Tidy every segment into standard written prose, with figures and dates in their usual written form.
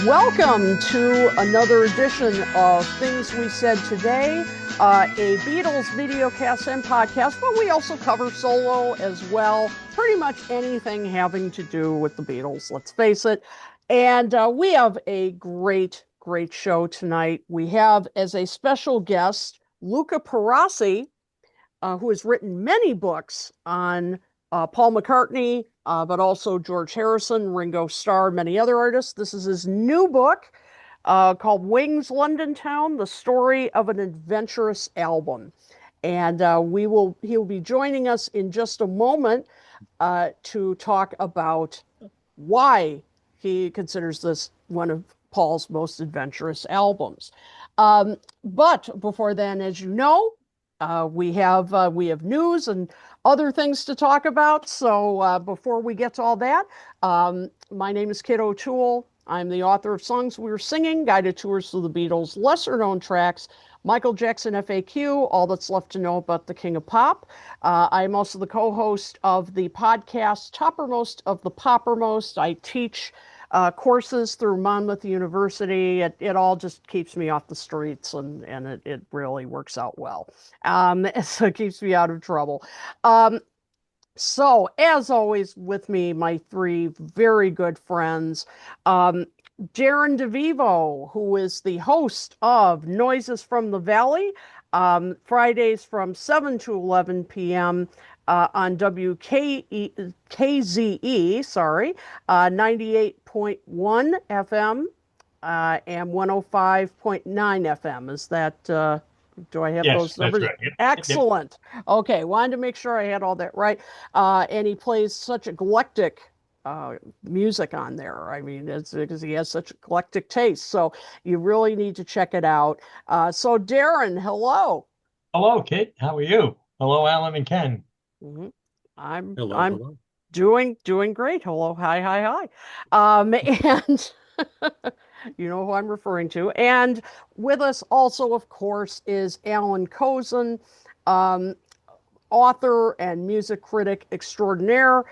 Welcome to another edition of Things We Said Today, a Beatles videocast and podcast, but we also cover solo as well, pretty much anything having to do with the Beatles, let's face it. And we have a great show tonight. We have as a special guest, Luca Perasi, who has written many books on Paul McCartney, but also George Harrison, Ringo Starr, many other artists. This is his new book called Wings, London Town, The Story of an Adventurous Album. And he'll be joining us in just a moment to talk about why he considers this one of Paul's most adventurous albums. But before then, as you know, we have news and other things to talk about. So before we get to all that, my name is Kit O'Toole. I'm the author of Songs We Were Singing, Guided Tours through the Beatles' lesser-known tracks, Michael Jackson FAQ, All That's Left to Know About the King of Pop. I'm also the co-host of the podcast Toppermost of the Poppermost. I teach courses through Monmouth University. It all just keeps me off the streets, and it really works out well. So it keeps me out of trouble. So as always with me, my three very good friends, Darren DeVivo, who is the host of Noises from the Valley, Fridays from 7 to 11 p.m. On WKZE, 98.1 FM and 105.9 FM. Is that, do I have those numbers? That's right. Yep. Excellent. Yep. Okay, wanted to make sure I had all that right. And he plays such eclectic music on there. I mean, it's because he has such eclectic taste. So you really need to check it out. So Darren, hello. Hello, Kit. How are you? Hello, Alan and Ken. Mm-hmm. I'm hello. doing great. Hello, hi. And you know who I'm referring to. And with us also, of course, is Allan Kozinn, author and music critic extraordinaire,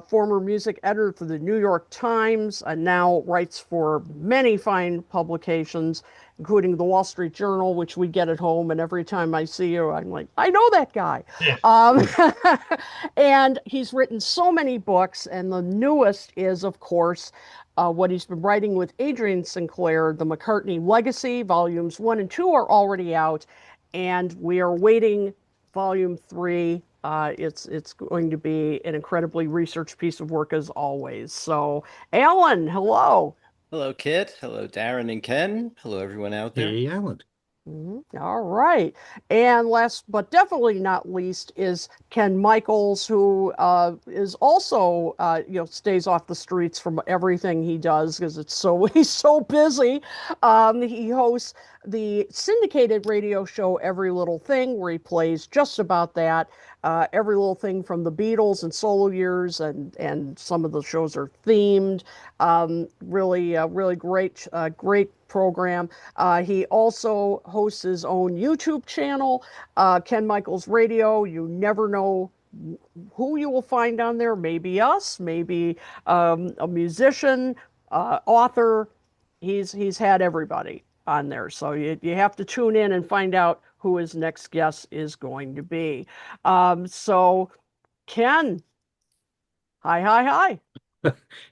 former music editor for the New York Times, and now writes for many fine publications, including the Wall Street Journal, which we get at home. And every time I see you, I'm like, I know that guy. Yeah. And he's written so many books. And the newest is, of course, what he's been writing with Adrian Sinclair, The McCartney Legacy. Volumes 1 and 2 are already out. And we are waiting Volume 3. It's going to be an incredibly researched piece of work as always. So, Alan, hello. Hello, Kit. Hello, Darren and Ken. Hello, everyone out there. Hey, Alan. Mm-hmm. All right. And last but definitely not least is Ken Michaels, who is also, stays off the streets from everything he does because he's so busy. He hosts the syndicated radio show Every Little Thing, where he plays just about that. Every little thing from the Beatles and solo years, and some of the shows are themed. Really great program. He also hosts his own YouTube channel, Ken Michaels Radio. You never know who you will find on there. Maybe us, maybe a musician, author. He's had everybody on there. So you have to tune in and find out who his next guest is going to be. So Ken, hi.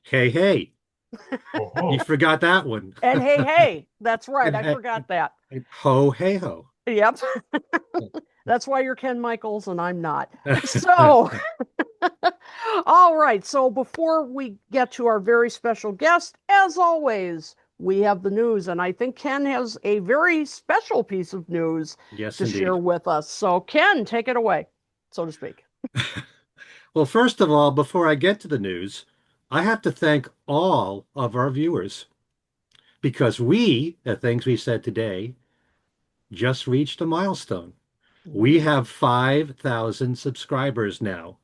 Hey. Oh. You forgot that one. And hey, that's right. And I forgot that. Ho, hey, ho. Yep. That's why you're Ken Michaels and I'm not. So, all right. So before we get to our very special guest, as always, we have the news. And I think Ken has a very special piece of news to indeed. share with us. So Ken, take it away, so to speak. Well, first of all, before I get to the news, I have to thank all of our viewers because the Things We Said Today, just reached a milestone. We have 5,000 subscribers now.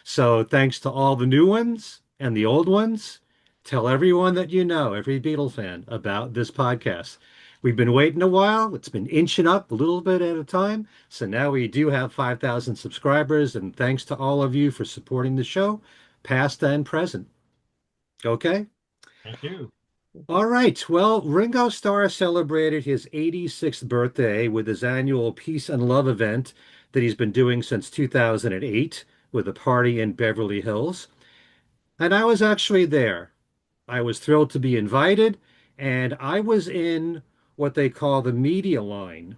So thanks to all the new ones and the old ones. Tell everyone that you know, every Beatle fan, about this podcast. We've been waiting a while. It's been inching up a little bit at a time. So now we do have 5,000 subscribers. And thanks to all of you for supporting the show, past and present. Okay? Thank you. All right. Well, Ringo Starr celebrated his 86th birthday with his annual Peace and Love event that he's been doing since 2008 with a party in Beverly Hills. And I was actually there. I was thrilled to be invited, and I was in what they call the media line,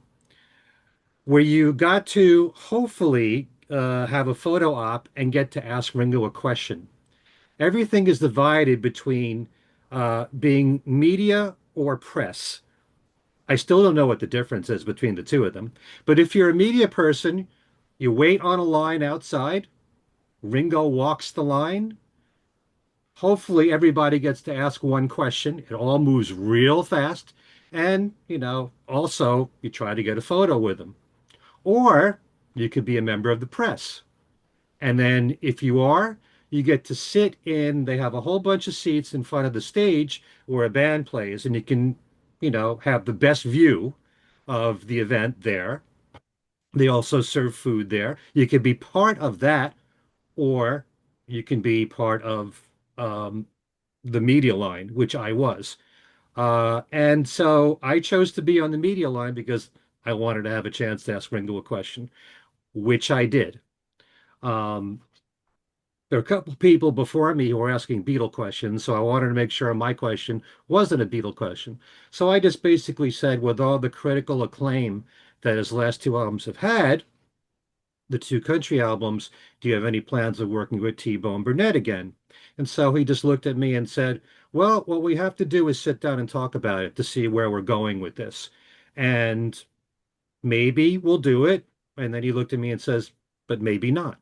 where you got to hopefully have a photo op and get to ask Ringo a question. Everything is divided between being media or press. I still don't know what the difference is between the two of them. But if you're a media person, you wait on a line outside. Ringo walks the line. Hopefully, everybody gets to ask one question. It all moves real fast. And, also you try to get a photo with them. Or you could be a member of the press. And then if you are, you get to sit in, they have a whole bunch of seats in front of the stage where a band plays, and you can, have the best view of the event there. They also serve food there. You can be part of that, or you can be part of um, the media line, which I was. And so I chose to be on the media line because I wanted to have a chance to ask Ringo a question, which I did. Um, there were a couple of people before me who were asking Beatle questions, so I wanted to make sure my question wasn't a Beatle question. So I just basically said, with all the critical acclaim that his last two albums have had, the two country albums, do you have any plans of working with T-Bone Burnett again? And so he just looked at me and said, well, what we have to do is sit down and talk about it to see where we're going with this. And maybe we'll do it. And then he looked at me and says, but maybe not.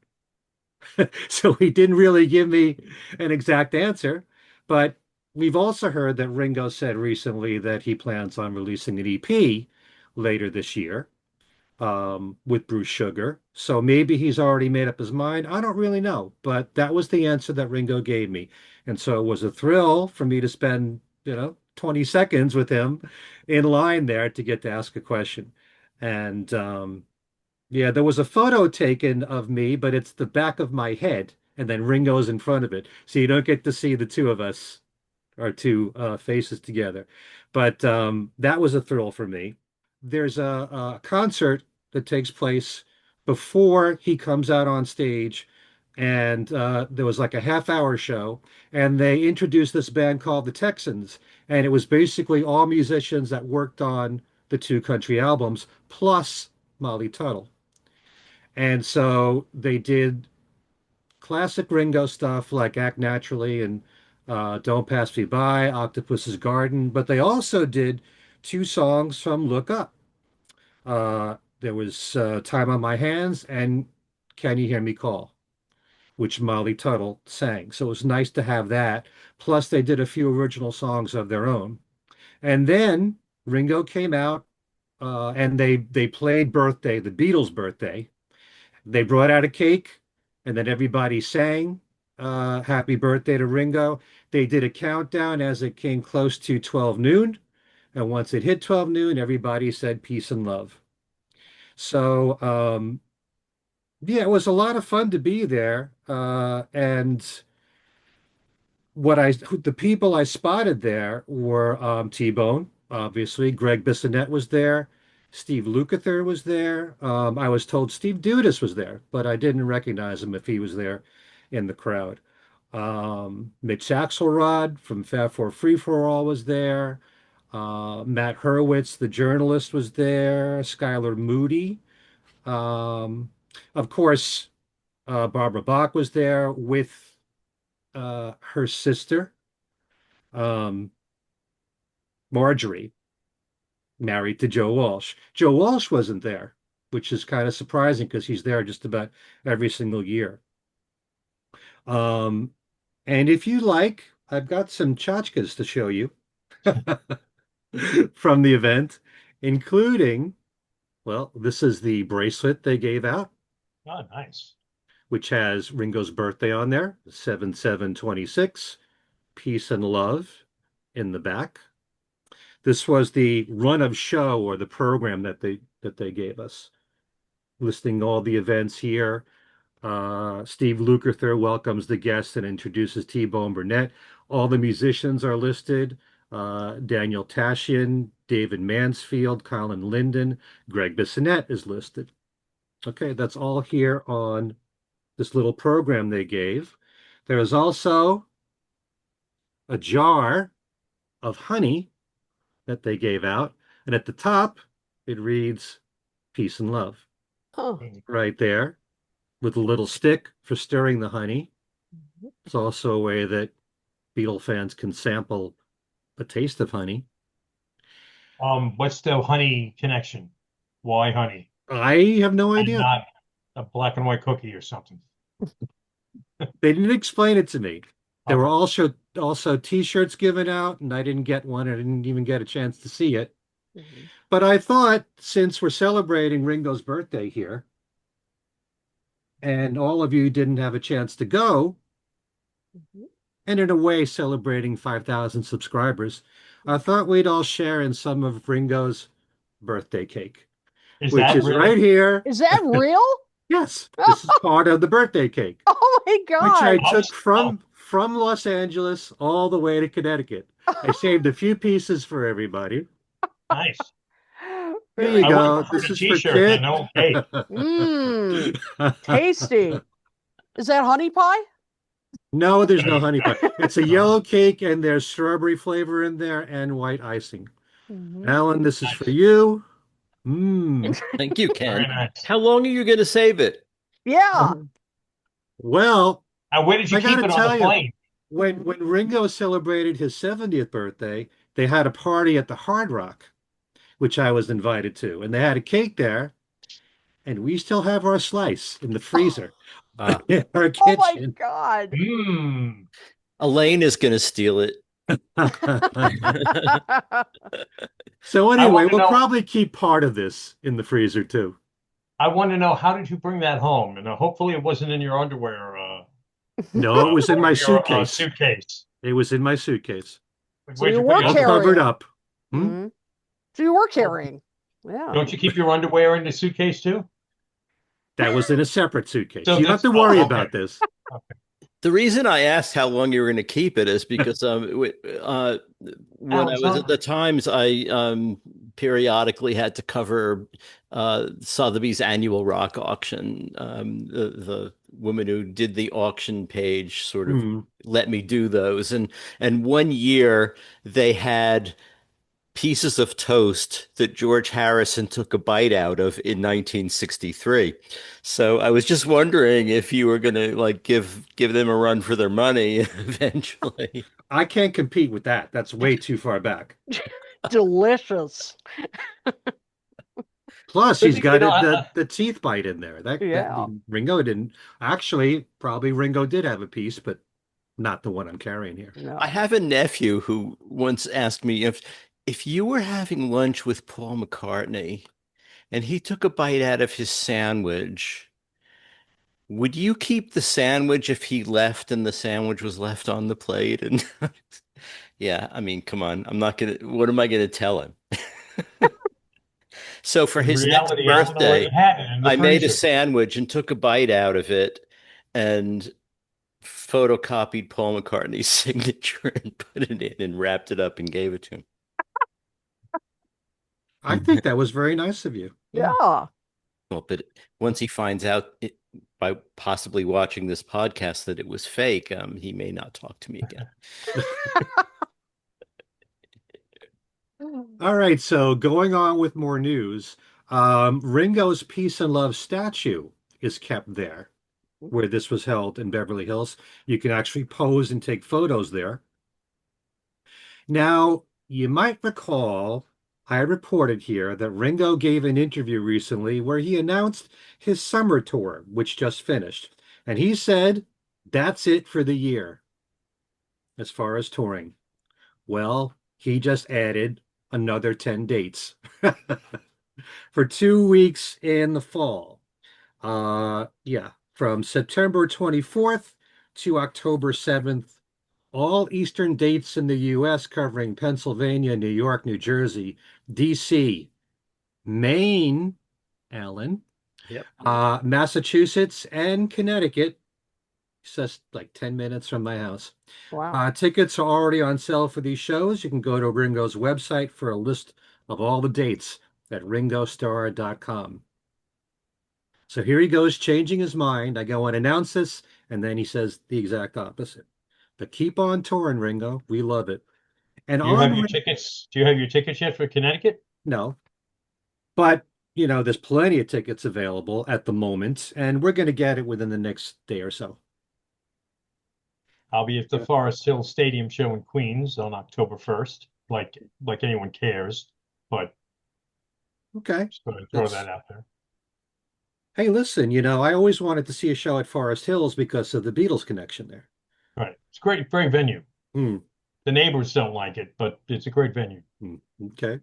So he didn't really give me an exact answer. But we've also heard that Ringo said recently that he plans on releasing an EP later this year with Bruce Sugar. So maybe he's already made up his mind. I don't really know, but that was the answer that Ringo gave me. And so it was a thrill for me to spend, 20 seconds with him in line there to get to ask a question. And yeah, there was a photo taken of me, but it's the back of my head, and then Ringo's in front of it. So you don't get to see the two of us, our two faces together. But that was a thrill for me. There's a concert that takes place before he comes out on stage, and there was like a half-hour show, and they introduced this band called the Texans, and it was basically all musicians that worked on the two country albums, plus Molly Tuttle. And so they did classic Ringo stuff like Act Naturally and Don't Pass Me By, Octopus's Garden, but they also did two songs from Look Up. There was Time on My Hands and Can You Hear Me Call, which Molly Tuttle sang. So it was nice to have that. Plus, they did a few original songs of their own. And then Ringo came out and they played Birthday, the Beatles' Birthday. They brought out a cake, and then everybody sang happy birthday to Ringo. They did a countdown as it came close to 12 noon. And once it hit 12 noon, everybody said peace and love. So, yeah, it was a lot of fun to be there. And the people I spotted there were T-Bone, obviously. Greg Bissonette was there. Steve Lukather was there. I was told Steve Dudas was there, but I didn't recognize him if he was there in the crowd. Mitch Axelrod from Fab Four Free for All was there. Matt Hurwitz, the journalist, was there. Skylar Moody. Um, of course, Barbara Bach was there with her sister, um, Marjorie, married to Joe Walsh. Joe Walsh wasn't there, which is kind of surprising because he's there just about every single year. Um, and if you like, I've got some tchotchkes to show you from the event, including, well, this is the bracelet they gave out, Oh, nice. which has Ringo's birthday on there, 7/7/26, peace and love in the back. This was the run of show or the program that they gave us, listing all the events here. Steve Lukather welcomes the guests and introduces T-Bone Burnett. All the musicians are listed. Daniel Tashian, David Mansfield, Colin Linden, Greg Bissonette is listed. Okay, that's all here on this little program they gave. There is also a jar of honey that they gave out, and at the top it reads peace and love Huh. right there with a little stick for stirring the honey. It's also a way that Beatle fans can sample a taste of honey. What's the honey connection? Why honey? I have no And idea. not a black and white cookie or something. They didn't explain it to me. There were Okay. also T-shirts given out, and I didn't get one. I didn't even get a chance to see it. Mhm. But I thought, since we're celebrating Ringo's birthday here, and all of you didn't have a chance to go, Mhm. and in a way celebrating 5,000 subscribers, I thought we'd all share in some of Ringo's birthday cake, Is which that is right really? here. Is that real? Yes, this is part of the birthday cake, Oh my which I God. took Oh, from Los Angeles all the way to Connecticut. I saved a few pieces for everybody. nice. Here you Very I would good. have go. preferred This a is for t-shirt than Kit. no cake. Mmm, tasty. Is that honey pie? No, there's no honey pie. It's a No. yellow cake and there's strawberry flavor in there and white icing. Mhm. Alan, this is for Nice. you. Mmm. Thank you, Very Ken. nice. How long are you going to save it? Yeah. Well, And where did you I keep gotta it on the tell you, plane? when Ringo celebrated his 70th birthday, they had a party at the Hard Rock, which I was invited to, and they had a cake there, and we still have our slice in the freezer Ah, in our Oh my kitchen. God. Mmm. Elaine is going to steal it. So I anyway, want to we'll know. probably keep part of this in the freezer too. I want to know how did you bring that home? And hopefully it wasn't in your underwear No, it was in or my your suitcase. suitcase. It was in my suitcase, So Where'd you you put were your all underwear? covered carrying. up. Hmm? Mhm. So you were Oh, carrying. Yeah. don't you keep your underwear in the suitcase too? That was in a separate suitcase. So You don't have that's to worry okay. about this. Okay. The reason I asked how long you were going to keep it is because when I Alan's was at the hungry. Times, I periodically had to cover Sotheby's annual rock auction. The woman who did the auction page sort of Hmm. let me do those, and one year they had pieces of toast that George Harrison took a bite out of in 1963. So I was just wondering if you were going to like give them a run for their money eventually. I can't compete with that. That's way too far back. Delicious. Plus, But she's you got know, it, the teeth bite in there. That Yeah. Ringo didn't. Actually, probably Ringo did have a piece, but not the one I'm carrying here. I No. have a nephew who once asked me if you were having lunch with Paul McCartney and he took a bite out of his sandwich, would you keep the sandwich if he left and the sandwich was left on the plate? And yeah, I mean, come on. I'm not gonna, what am I gonna tell him? So for in his next reality, I don't know where you birthday, had it in the I made a freezer. sandwich and took a bite out of it and photocopied Paul McCartney's signature and put it in and wrapped it up and gave it to him. I think that was very nice of you. Yeah. Yeah. Well, but once he finds out by possibly watching this podcast that it was fake, he may not talk to me again. All right, so going on with more news, Ringo's Peace and Love statue is kept there, where this was held in Beverly Hills. You can actually pose and take photos there. Now, you might recall I reported here that Ringo gave an interview recently where he announced his summer tour, which just finished. And he said, that's it for the year as far as touring. Well, he just added another 10 dates for 2 weeks in the fall. Yeah, from September 24th to October 7th, all Eastern dates in the US covering Pennsylvania, New York, New Jersey, DC, Maine, Allen, Yep. Massachusetts, and Connecticut. It's just like 10 minutes from my house. Wow. Tickets are already on sale for these shows. You can go to Ringo's website for a list of all the dates at ringostar.com. So here he goes, changing his mind. I go and announce this, and then he says the exact opposite. But keep on touring, Ringo. We love it. And Do you have on, your tickets? Do you have your tickets yet for Connecticut? no, but there's plenty of tickets available at the moment, and we're going to get it within the next day or so. I'll be at the Yeah. Forest Hill Stadium show in Queens on October 1st, like anyone cares, but Okay. just going to throw That's that out there. Hey, listen, I always wanted to see a show at Forest Hills because of the Beatles connection there. Right. It's great venue. Hmm. The neighbors don't like it, but it's a great venue. Okay.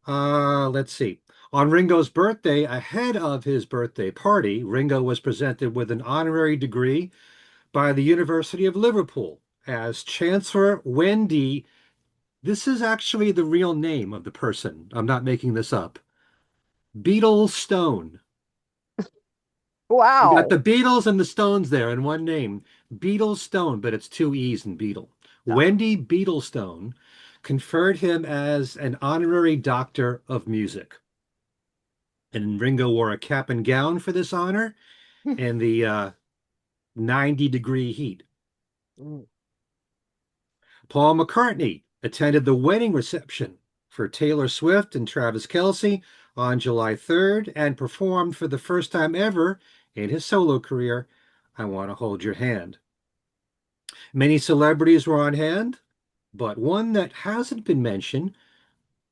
Let's see. On Ringo's birthday, ahead of his birthday party, Ringo was presented with an honorary degree by the University of Liverpool as Chancellor Wendy. This is actually the real name of the person. I'm not making this up. Beatles Stone. You got Wow. the Beatles and the Stones there in one name. Beatles Stone, but it's two E's in Beatle. Wendy Beatlestone conferred him as an honorary doctor of music. And Ringo wore a cap and gown for this honor in the 90-degree heat. Mm. Paul McCartney attended the wedding reception for Taylor Swift and Travis Kelce on July 3rd and performed for the first time ever in his solo career, I Want to Hold Your Hand. Many celebrities were on hand, but one that hasn't been mentioned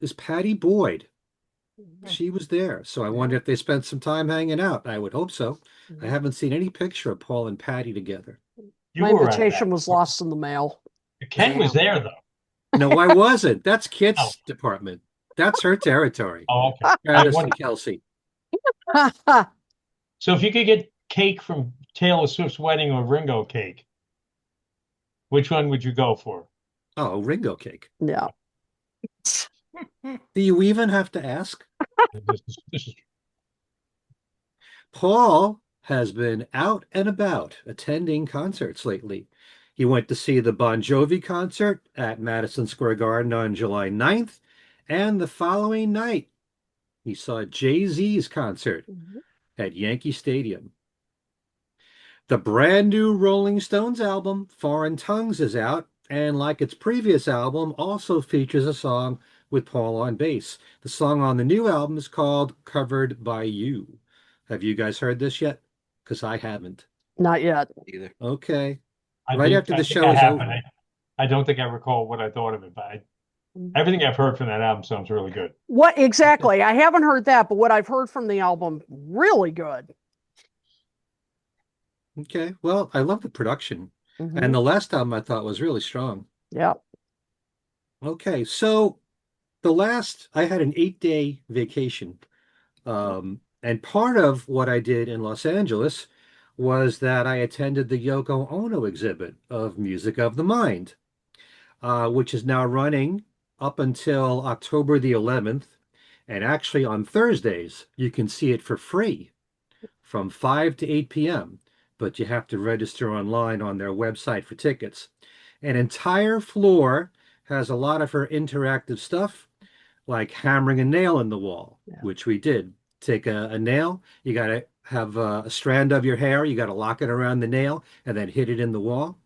is Patty Boyd. She was there, so I wonder if they spent some time hanging out. I would hope so. I haven't seen any picture of Paul and Patty together. You My were at invitation that. was lost in the mail. Ken was Damn. there though. No, I wasn't. That's Oh, Kit's department. That's her territory. okay. I Travis and wonder. Kelsey. So if you could get cake from Taylor Swift's wedding or Ringo cake, which one would you go for? Oh, Ringo cake. Yeah. Do you even have to ask? This is Paul has been out and about attending concerts lately. He went to see the Bon Jovi concert at Madison Square Garden on July 9th, and the following night, he saw Jay-Z's concert at Yankee Stadium. The brand new Rolling Stones album, Foreign Tongues, is out, and like its previous album, also features a song with Paul on bass. The song on the new album is called Covered by You. Have you guys heard this yet? Because I haven't. Not yet. Either. Okay. I Right think after I the think show I is have, but over. I don't think I recall what I thought of it, but everything I've heard from that album sounds really good. What exactly? I haven't heard that, but what I've heard from the album, really good. Okay. Well, I love the production. Mhm. And the last album I thought was really strong. Yeah. Okay. So I had an 8-day vacation. And part of what I did in Los Angeles was that I attended the Yoko Ono exhibit of Music of the Mind, which is now running up until October the 11th. And actually, on Thursdays, you can see it for free from 5 to 8 p.m., but you have to register online on their website for tickets. An entire floor has a lot of her interactive stuff, like hammering a nail in the wall, which we did. Take a nail, you got to have a strand of your hair, you got to lock it around the nail and then hit it in the wall.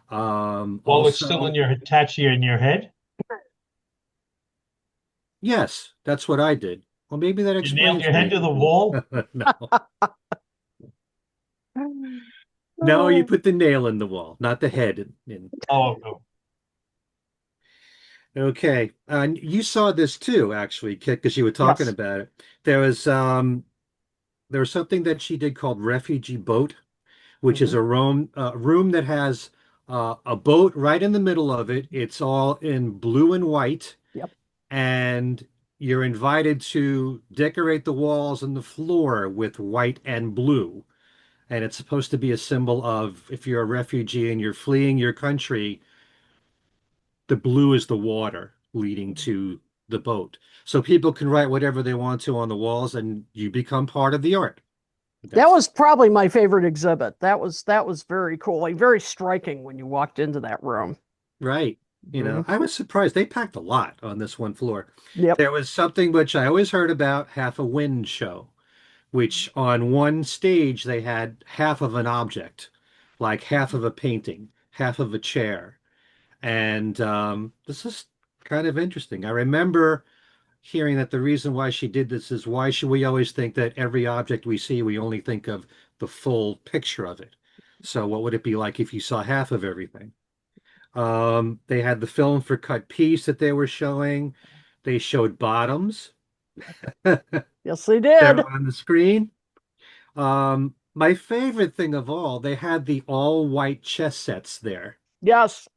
While it's still Also, attached to you in your head, yes, that's what I did. Well, maybe that you nailed explains your head me. to the wall. No. No, you put the nail in the wall, not the head in. Oh, oh. Okay. And you saw this too, actually, Kit, because you were talking Yes. about it. There was something that she did called Refugee Boat, which is a room that has a boat right in the middle of it. It's all in blue and white, Yep. and you're invited to decorate the walls and the floor with white and blue. And it's supposed to be a symbol of if you're a refugee and you're fleeing your country, the blue is the water leading to the boat. So people can write whatever they want to on the walls and you become part of the art. That That's was probably my favorite exhibit. That was very cool, like very striking when you walked into that room. right. Mhm. I was surprised they packed a lot on this one floor. Yep. There was something which I always heard about, half a wind show, which on one stage they had half of an object, like half of a painting, half of a chair. And this is kind of interesting. I remember hearing that the reason why she did this is why should we always think that every object we see, we only think of the full picture of it. So what would it be like if you saw half of everything? They had the film for cut piece that they were showing. They showed bottoms there Yes, they did. on the screen. My favorite thing of all, they had the all white chess sets there. Yes.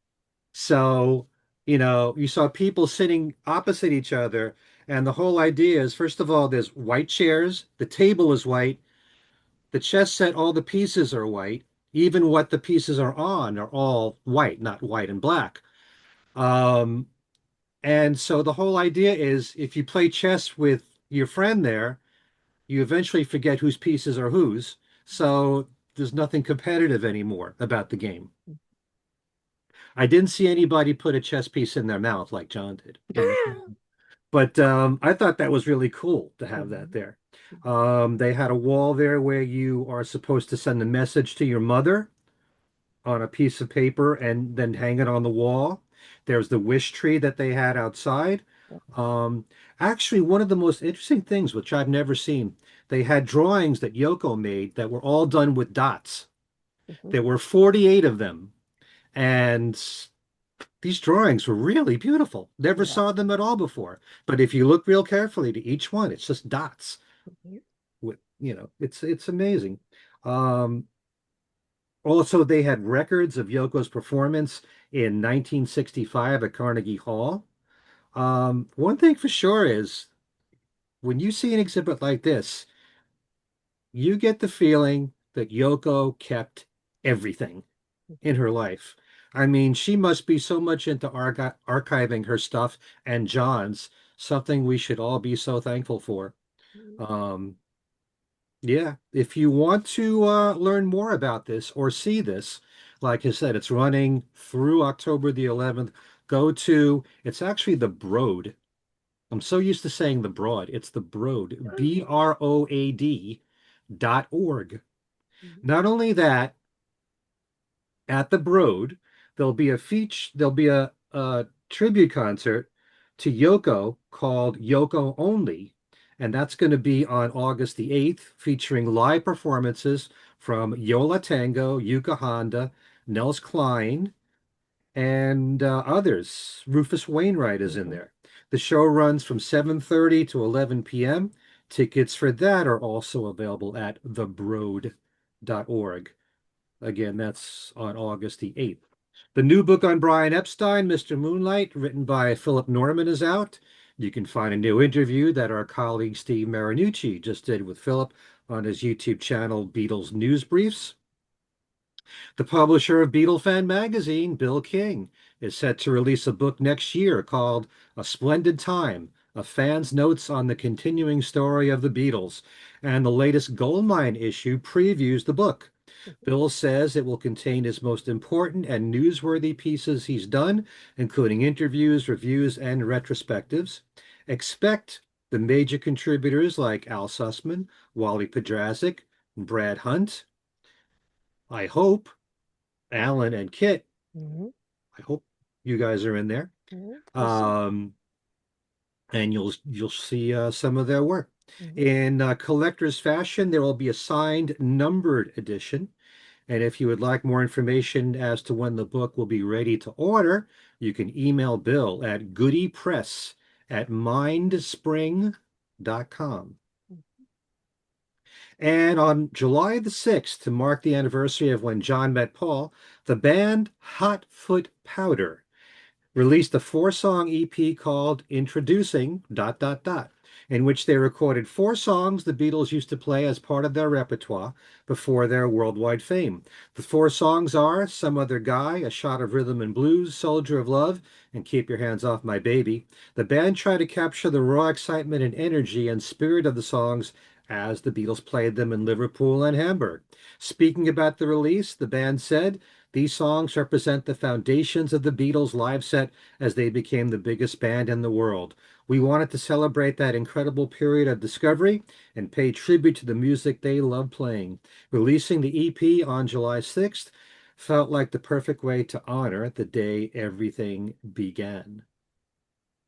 So, you saw people sitting opposite each other, and the whole idea is, first of all, there's white chairs, the table is white, the chess set, all the pieces are white, even what the pieces are on are all white, not white and black. Um, and so the whole idea is if you play chess with your friend there, you eventually forget whose pieces are whose. So there's nothing competitive anymore about the game. I didn't see anybody put a chess piece in their mouth like John did in the film. But I thought that was really cool to have that there. They had a wall there where you are supposed to send a message to your mother on a piece of paper and then hang it on the wall. There's the wish tree that they had outside. Um, Actually, one of the most interesting things, which I've never seen, they had drawings that Yoko made that were all done with dots. Mhm. There were 48 of them. And these drawings were really beautiful. Never Yeah. saw them at all before. But if you look real carefully to each one, it's just dots. Mhm. It's amazing. Um, Also, they had records of Yoko's performance in 1965 at Carnegie Hall. One thing for sure is when you see an exhibit like this, you get the feeling that Yoko kept everything in her life. I mean, she must be so much into archiving her stuff and John's, something we should all be so thankful for. Um, yeah, if you want to learn more about this or see this, like I said, it's running through October the 11th. It's actually the Broad. I'm so used to saying the Broad. It's the Broad, BROAD.org. Mhm. Not only that, at the Broad, there'll be a tribute concert to Yoko called Yoko Only, and that's going to be on August the 8th, featuring live performances from Yola Tango, Yuka Honda, Nels Klein, and others. Rufus Wainwright is in Mhm. there. The show runs from 7:30 to 11 p.m. Tickets for that are also available at thebroad.org. Again, that's on August the 8th. The new book on Brian Epstein, Mr. Moonlight, written by Philip Norman, is out. You can find a new interview that our colleague Steve Marinucci just did with Philip on his YouTube channel, Beatles News Briefs. The publisher of Beatle Fan Magazine, Bill King, is set to release a book next year called A Splendid Time, a fan's notes on the continuing story of the Beatles. And the latest Goldmine issue previews the book. Bill says it will contain his most important and newsworthy pieces he's done, including interviews, reviews, and retrospectives. Expect the major contributors like Al Sussman, Wally Podrazik, Brad Hunt. I hope Alan and Kit. Mhm. I hope you guys are in there. Mhm. We'll see. Um, and you'll see some of their work. Mhm. In collector's fashion, there will be a signed numbered edition. And if you would like more information as to when the book will be ready to order, you can email Bill at goodiepress@mindspring.com. And on July the 6th, to mark the anniversary of when John met Paul, the band Hot Foot Powder released a four-song EP called Introducing ... in which they recorded four songs the Beatles used to play as part of their repertoire before their worldwide fame. The four songs are Some Other Guy, A Shot of Rhythm and Blues, Soldier of Love, and Keep Your Hands Off My Baby. The band tried to capture the raw excitement and energy and spirit of the songs as the Beatles played them in Liverpool and Hamburg. Speaking about the release, the band said, these songs represent the foundations of the Beatles' live set as they became the biggest band in the world. We wanted to celebrate that incredible period of discovery and pay tribute to the music they loved playing. Releasing the EP on July 6th felt like the perfect way to honor the day everything began.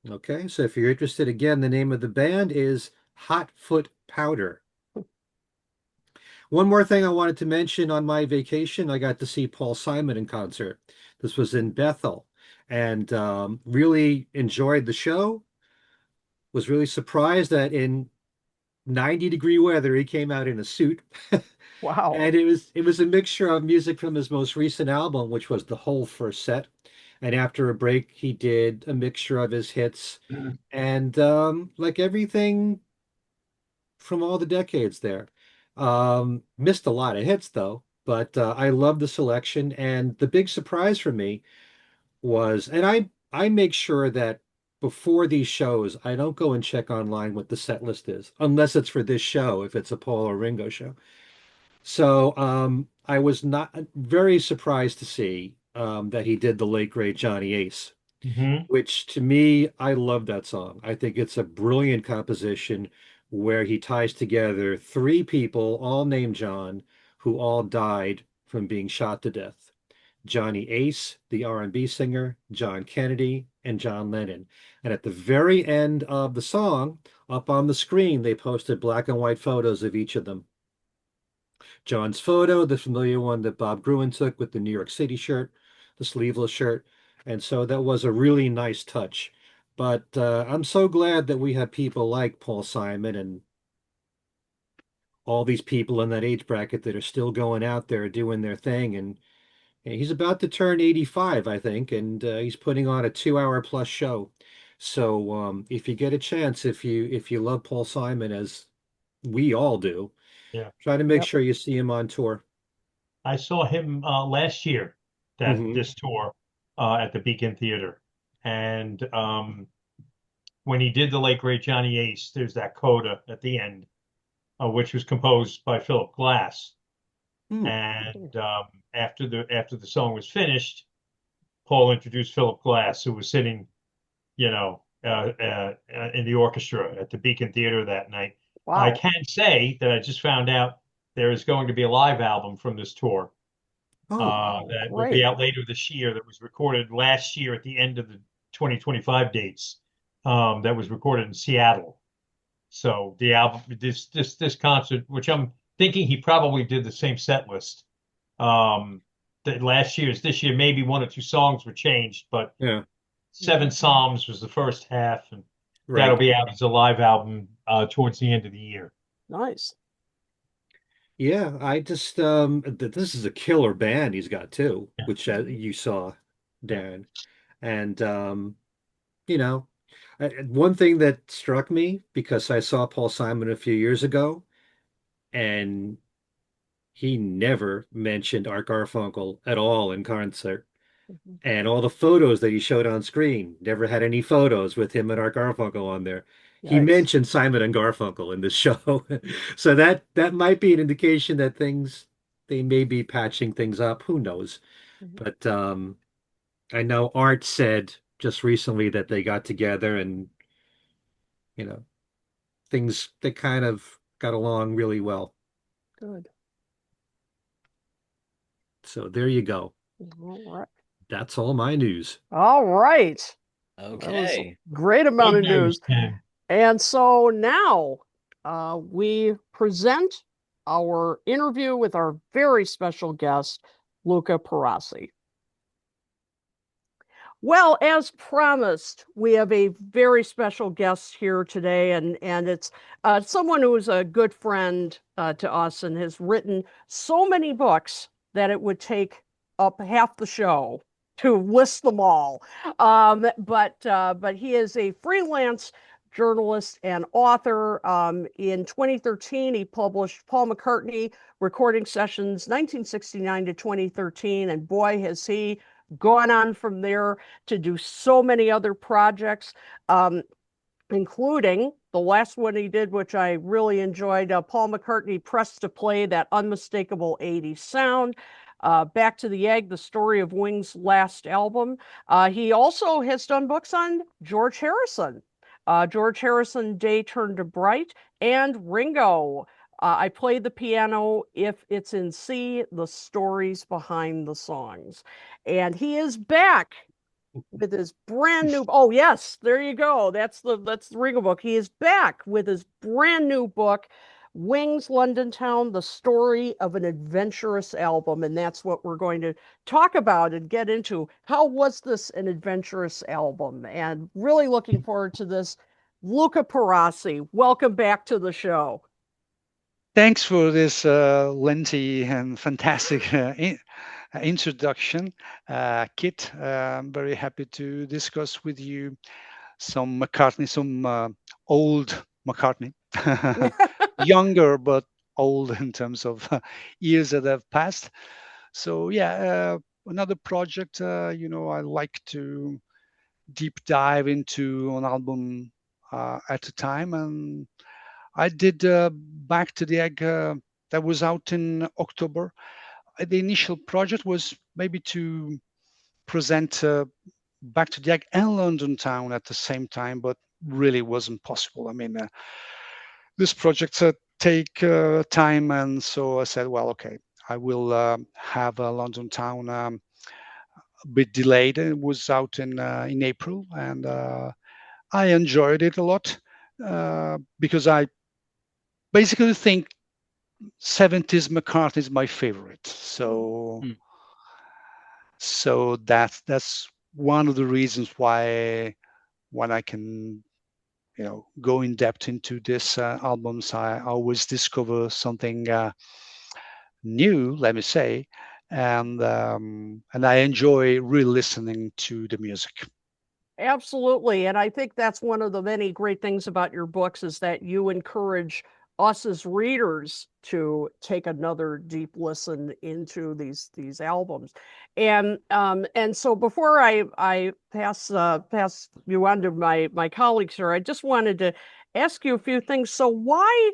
Okay, so if you're interested, again, the name of the band is Hot Foot Powder. One more thing I wanted to mention on my vacation, I got to see Paul Simon in concert. This was in Bethel, and really enjoyed the show. Was really surprised that in 90-degree weather he came out in a suit. Wow. And it was a mixture of music from his most recent album, which was the whole first set. And after a break, he did a mixture of his hits and like everything from all the decades there. Missed a lot of hits though, but I love the selection. And the big surprise for me was, and I make sure that before these shows, I don't go and check online what the set list is, unless it's for this show, if it's a Paul or Ringo show. So I was not very surprised to see that he did the late great Johnny Ace, Hmm. which to me, I love that song. I think it's a brilliant composition where he ties together three people, all named John, who all died from being shot to death. Johnny Ace, the R&B singer, John Kennedy, and John Lennon. And at the very end of the song, up on the screen, they posted black and white photos of each of them. John's photo, the familiar one that Bob Gruen took with the New York City shirt, the sleeveless shirt. And so that was a really nice touch. But I'm so glad that we have people like Paul Simon and all these people in that age bracket that are still going out there doing their thing. And he's about to turn 85, I think, and he's putting on a 2 hour plus show. So if you get a chance, if you love Paul Simon as we all do, Yeah. try to make Yep. sure you see him on tour. I saw him last year, that Hmm. this tour at the Beacon Theater. And when he did the late great Johnny Ace, there's that coda at the end, which was composed by Philip Glass. Hmm. And after the song was finished, Paul introduced Philip Glass, who was sitting, in the orchestra at the Beacon Theater that night. I Wow. can say that I just found out there is going to be a live album from this tour Oh, that will be Great. out later this year. That was recorded last year at the end of the 2025 dates. That was recorded in Seattle. So the album, this concert, which I'm thinking he probably did the same set list. That last year's, this year maybe one or two songs were changed, but yeah, Seven Psalms was the first half, and that'll right. be out as a live album towards the end of the year. Nice. Yeah, I just this is a killer band he's got too, Yeah, which you saw, yeah. Darren. And you know, one thing that struck me because I saw Paul Simon a few years ago, and he never mentioned Art Garfunkel at all in concert. Mhm. And all the photos that he showed on screen never had any photos with him and Art Garfunkel on there. He Yikes. mentioned Simon and Garfunkel in this show. So that might be an indication that they may be patching things up. Who knows? Mhm. But I know Art said just recently that they got together and you know things they kind of got along really well. Good. So there you go. All right. That's all my news. All right. That was a Okay. great amount Good of news, news. Ken. And so now we present our interview with our very special guest, Luca Perasi. Well, as promised, we have a very special guest here today, and it's someone who is a good friend to us and has written so many books that it would take up half the show to list them all. But he is a freelance journalist and author. In 2013, he published Paul McCartney Recording Sessions 1969 to 2013, and boy, has he gone on from there to do so many other projects, including the last one he did, which I really enjoyed, Paul McCartney Pressed to Play, that unmistakable 80s sound. Back to the Egg, the story of Wings' last album. He also has done books on George Harrison. George Harrison, Day Turned to Bright, and Ringo. I play the piano if it's in C, the stories behind the songs. And he is back with his brand new, oh yes, there you go. That's the Ringo book. He is back with his brand new book, Wings London Town, the story of an adventurous album. And that's what we're going to talk about and get into. How was this an adventurous album? And really looking forward to this. Luca Perasi, welcome back to the show. Thanks for this lengthy and fantastic introduction, Kit. I'm very happy to discuss with you some McCartney, some old McCartney, younger but old in terms of years that have passed. So yeah, another project. I like to deep dive into an album at a time, and I did Back to the Egg that was out in October. The initial project was maybe to present Back to the Egg and London Town at the same time, but really wasn't possible. I mean, this project take time, and so I said, well, okay, I will have London Town a bit delayed. It was out in April, and I enjoyed it a lot because I basically think 70s McCartney is my favorite. So that's one of the reasons why when I can go in depth into this albums, I always discover something new, let me say, and I enjoy re-listening to the music. Absolutely. And I think that's one of the many great things about your books is that you encourage us as readers to take another deep listen into these albums. And so before I pass you on to my colleagues here, I just wanted to ask you a few things. So why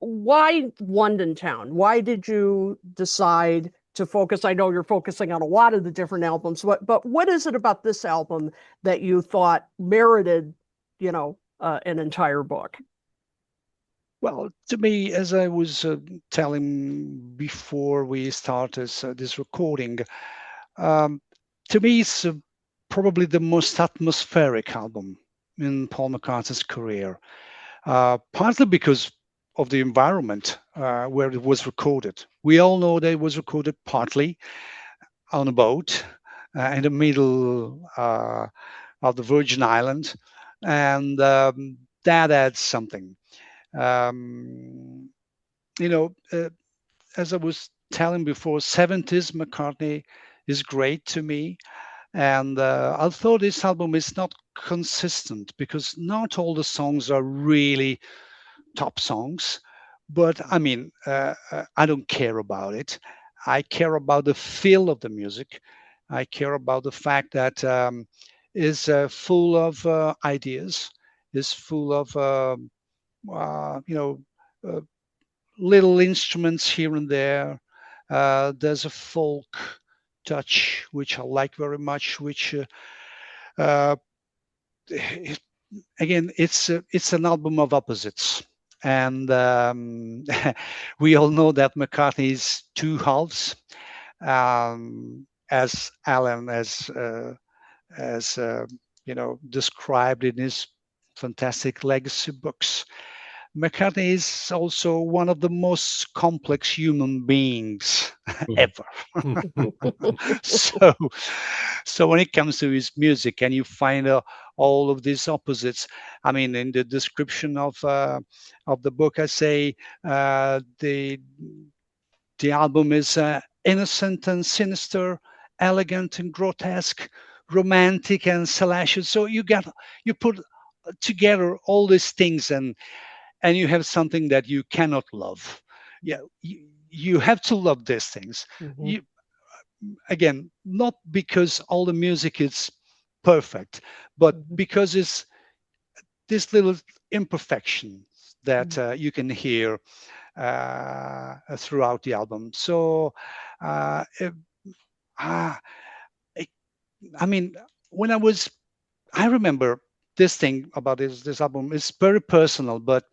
London Town? Why did you decide to focus? I know you're focusing on a lot of the different albums, but what is it about this album that you thought merited, an entire book? Well, to me, as I was telling before we started this recording, to me, it's probably the most atmospheric album in Paul McCartney's career, partly because of the environment where it was recorded. We all know that it was recorded partly on a boat in the middle of the Virgin Island, and that adds something. As I was telling before, 70s McCartney is great to me. And although this album is not consistent because not all the songs are really top songs, but I mean, I don't care about it. I care about the feel of the music. I care about the fact that is full of ideas, is full of little instruments here and there. There's a folk touch which I like very much. Which again, it's an album of opposites, and we all know that McCartney is two halves, as Allan has described in his fantastic legacy books. McCartney is also one of the most complex human beings ever. So when it comes to his music, and you find all of these opposites. I mean, in the description of the book, I say the album is innocent and sinister, elegant and grotesque, romantic and salacious. So you put together all these things, and you have something that you cannot love. Yeah, you have to love these things. Mm-hmm. Again, not because all the music is perfect, but because it's this little imperfection that you can hear throughout the album. So, I mean, when I remember this thing about this album. It's very personal, but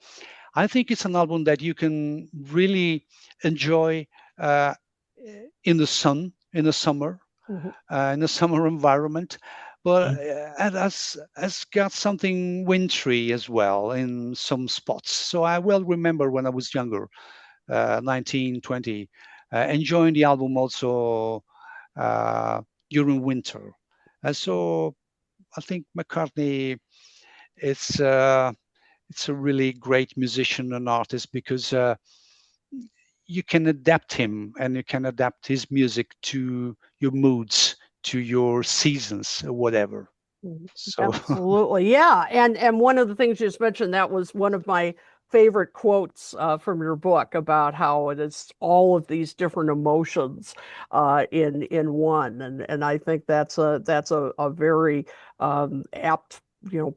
I think it's an album that you can really enjoy in the sun, in the summer, in a summer environment. But it has got something wintry as well in some spots. So I well remember when I was younger, 19, 20, enjoying the album also during winter. And so I think McCartney, it's it's a really great musician and artist because you can adapt him and you can adapt his music to your moods, to your seasons, or whatever. So absolutely, yeah. And one of the things you just mentioned, that was one of my favorite quotes from your book about how it is all of these different emotions in one, and I think that's a very apt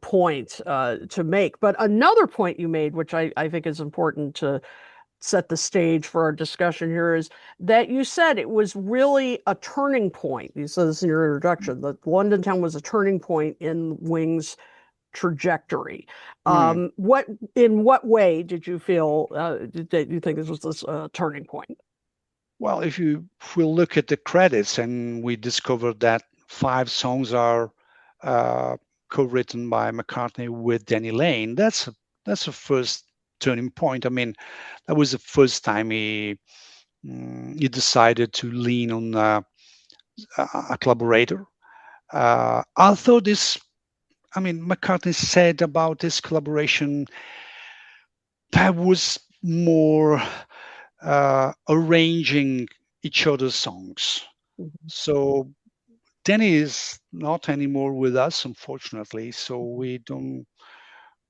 point to make. But another point you made, which I think is important to set the stage for our discussion here, is that you said it was really a turning point. You said this in your introduction, that London Town was a turning point in Wings' trajectory. In what way did you feel that you think this was this turning point? Well, if we look at the credits and we discovered that 5 songs are co-written by McCartney with Denny Laine, that's a first turning point. I mean, that was the first time he decided to lean on a collaborator. Although McCartney said about this collaboration that was more arranging each other's songs. So Denny is not anymore with us, unfortunately. So we don't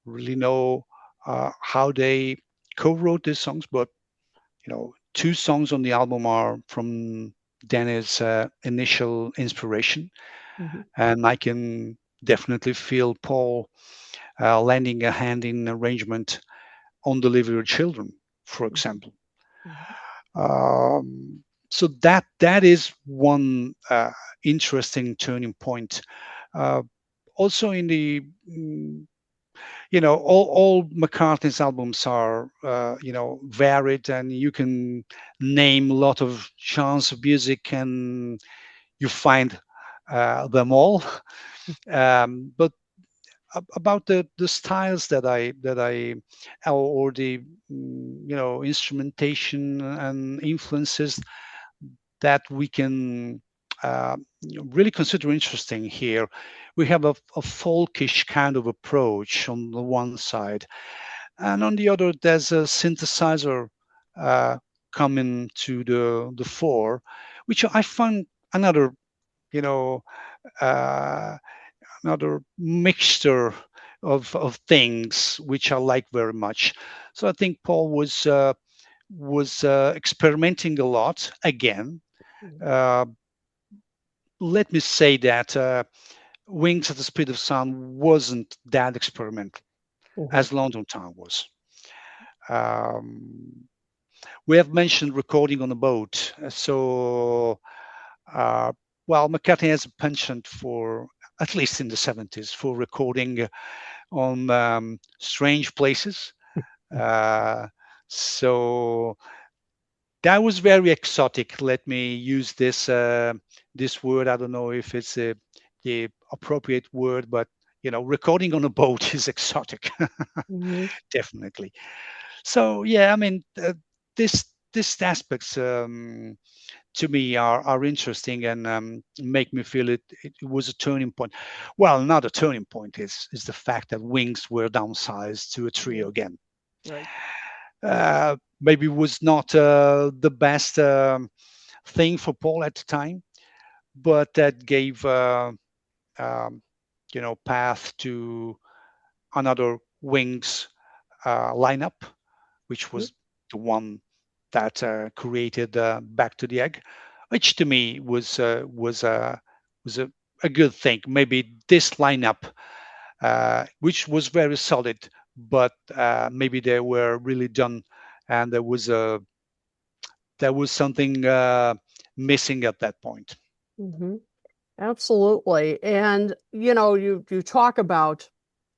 really know how they co-wrote these songs, but 2 songs on the album are from Denny's initial inspiration, and I can definitely feel Paul lending a hand in arrangement on Deliver Children, for example. So that is one interesting turning point. Also in the all McCartney's albums are varied, and you can name a lot of genres of music and you find them all. But about the styles that I or the instrumentation and influences that we can really consider interesting here. We have a folkish kind of approach on the one side, and on the other there's a synthesizer coming to the fore, which I find another another mixture of things which I like very much. So I think Paul was experimenting a lot again. Let me say that Wings at the Speed of Sound wasn't that experimental as London Town was. We have mentioned recording on a boat. So, McCartney has a penchant for, at least in the 70s, for recording on strange places. So that was very exotic. Let me use this word. I don't know if it's the appropriate word, but recording on a boat is exotic, definitely. So yeah, I mean, these aspects to me are interesting and make me feel it was a turning point. Well, another turning point is the fact that Wings were downsized to a trio again. Right. Maybe was not the best thing for Paul at the time, but that gave path to another Wings lineup, which was the one that created Back to the Egg, which to me was a good thing. Maybe this lineup which was very solid, but maybe they were really done, and there was something missing at that point. Mm-hmm. Absolutely. And you talk about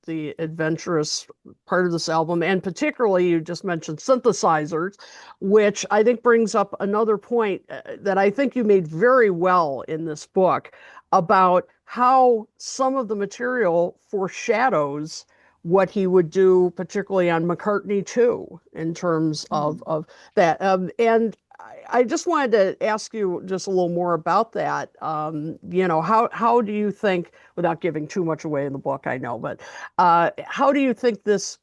the adventurous part of this album, and particularly you just mentioned synthesizers, which I think brings up another point that I think you made very well in this book about how some of the material foreshadows what he would do, particularly on McCartney 2, in terms of that. And I just wanted to ask you just a little more about that. How do you think, without giving too much away in the book, I know, but how do you think this,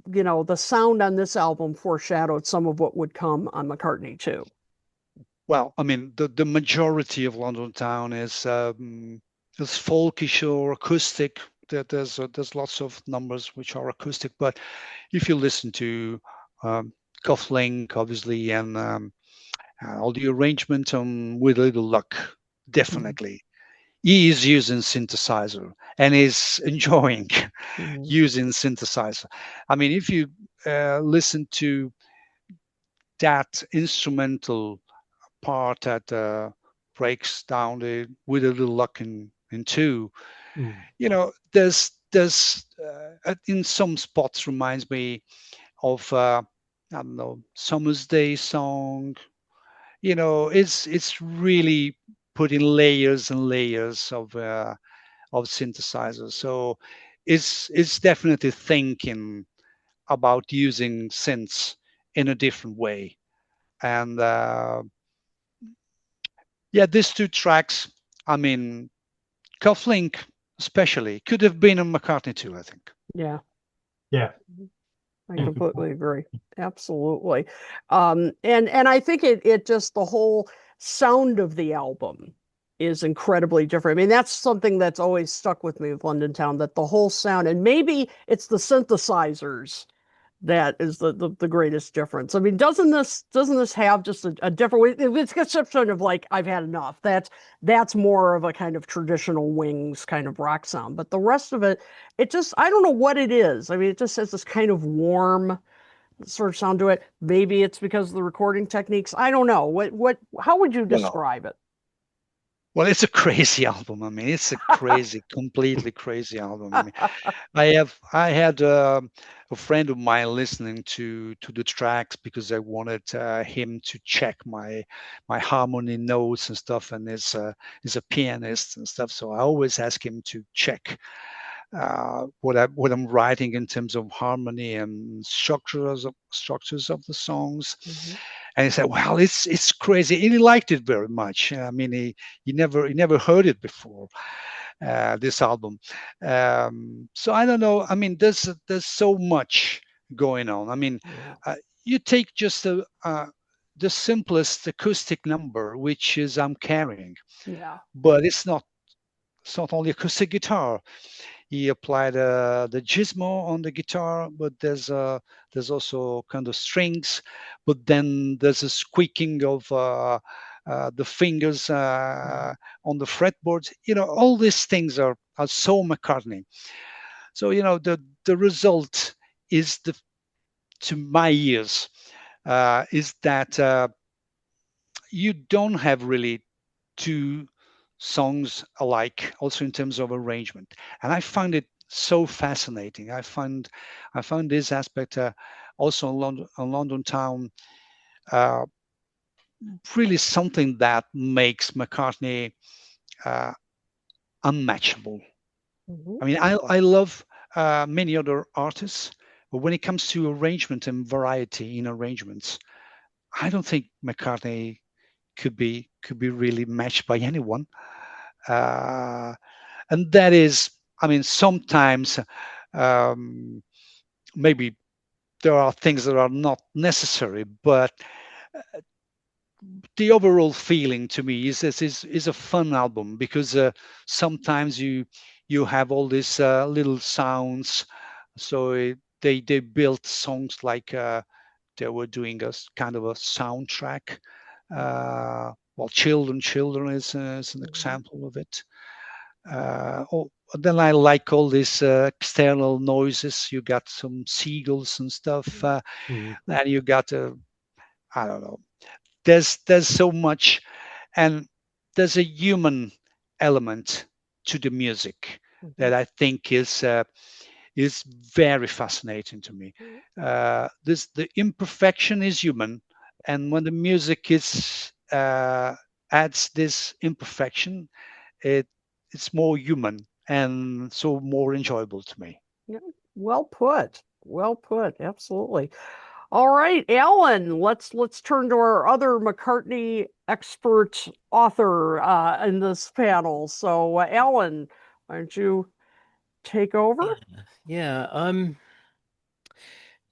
the sound on this album foreshadowed some of what would come on McCartney 2? Well, I mean, the majority of London Town is folkish or acoustic. There's lots of numbers which are acoustic, but if you listen to Cufflink, obviously, and all the arrangement on With a Little Luck, definitely. He is using synthesizer and is enjoying using synthesizer. I mean, if you listen to that instrumental part that breaks down the With a Little Luck in two, there's in some spots reminds me of I don't know, Summer's Day song. It's really putting layers and layers of synthesizers. So it's definitely thinking about using synths in a different way. And these two tracks, I mean, Cufflink especially could have been on McCartney 2, I think. Yeah. Yeah. I completely agree. Absolutely. And I think it just, the whole sound of the album is incredibly different. I mean, that's something that's always stuck with me with London Town, that the whole sound, and maybe it's the synthesizers that is the greatest difference. I mean, doesn't this have just a different way? It's conception of like, I've had enough. That's more of a kind of traditional Wings kind of rock sound. But the rest of it just, I don't know what it is. I mean, it just has this kind of warm sort of sound to it. Maybe it's because of the recording techniques. I don't know. How would you describe it? Well, it's a crazy album. I mean, it's a crazy, completely crazy album. I mean, I had a friend of mine listening to the tracks because I wanted him to check my harmony notes and stuff. And he's a pianist and stuff, so I always ask him to check what I'm writing in terms of harmony and structures of the songs. And he said, "Well, it's crazy." And he liked it very much. I mean, he never heard it before, this album. So I don't know. I mean, there's so much going on. I mean, you take just the simplest acoustic number, which is "I'm Carrying," but it's not only acoustic guitar. He applied the gizmo on the guitar, but there's also kind of strings, but then there's a squeaking of the fingers on the fretboards. All these things are so McCartney. So the result is, to my ears, is that you don't have really two songs alike, also in terms of arrangement, and I find it so fascinating. I found this aspect also on London Town really something that makes McCartney unmatchable. I mean, I love many other artists, but when it comes to arrangement and variety in arrangements, I don't think McCartney could be really matched by anyone. And that is, I mean, sometimes maybe there are things that are not necessary, but the overall feeling to me is this is a fun album, because sometimes you have all these little sounds. So they built songs like they were doing a kind of a soundtrack. Well, Children is an example of it. Then I like all these external noises. You got some seagulls and stuff, and you got I don't know. There's so much, and there's a human element to the music that I think is very fascinating to me. The imperfection is human, and when the music is adds this imperfection, it's more human and so more enjoyable to me. Yeah, well put. Well put. Absolutely. All right, Allan, let's turn to our other McCartney expert author in this panel. So, Allan, why don't you take over? Yeah.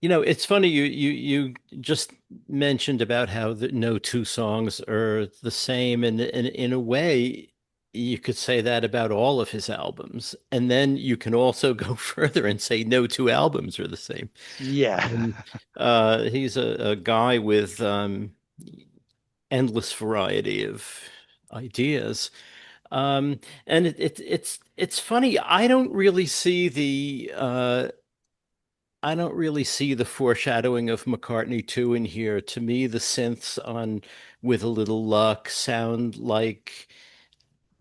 It's funny you just mentioned about how no two songs are the same, and in a way, you could say that about all of his albums, and then you can also go further and say no two albums are the same. Yeah. He's a guy with endless variety of ideas. And it's funny. I don't really see the foreshadowing of McCartney 2 in here. To me, the synths on With a Little Luck sound like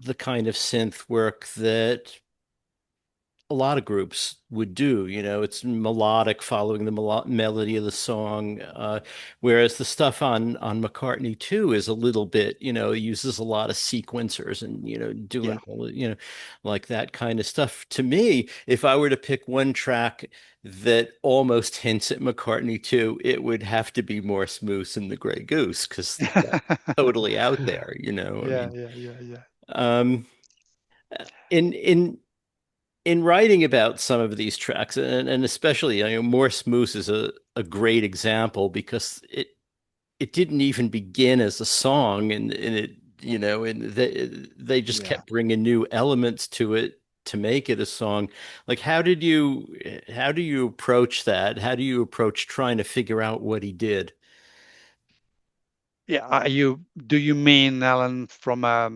the kind of synth work that a lot of groups would do. It's melodic, following the melody of the song, whereas the stuff on McCartney 2 is a little bit, uses a lot of sequencers and doing all, like that kind of stuff. To me, if I were to pick one track that almost hints at McCartney 2, it would have to be Morse Moose and the Grey Goose, because that's totally out there. Yeah. Um, in writing about some of these tracks, and especially, Morse Moose is a great example, because it didn't even begin as a song, and it, and they just kept bringing new elements to it to make it a song. Like, how do you approach that? How do you approach trying to figure out what he did? Yeah, do you mean, Allan, from a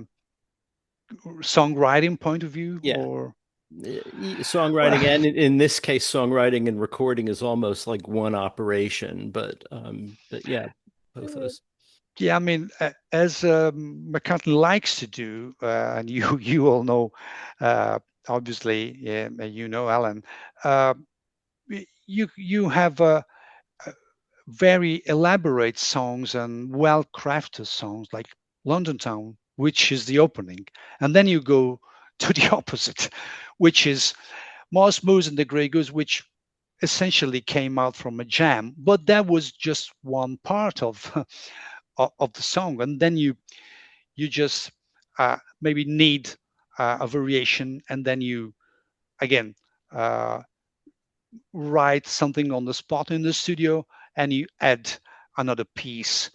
songwriting point of view, Yeah. or Songwriting, and in this case, songwriting and recording is almost like one operation, but yeah, both of those. Yeah, I mean, as McCartney likes to do, and you all know, obviously, Allan, you have very elaborate songs and well-crafted songs like London Town, which is the opening, and then you go to the opposite, which is Morse Moose and the Grey Goose, which essentially came out from a jam, but that was just one part of of the song, and then you just maybe need a variation, and then you again write something on the spot in the studio, and you add another piece.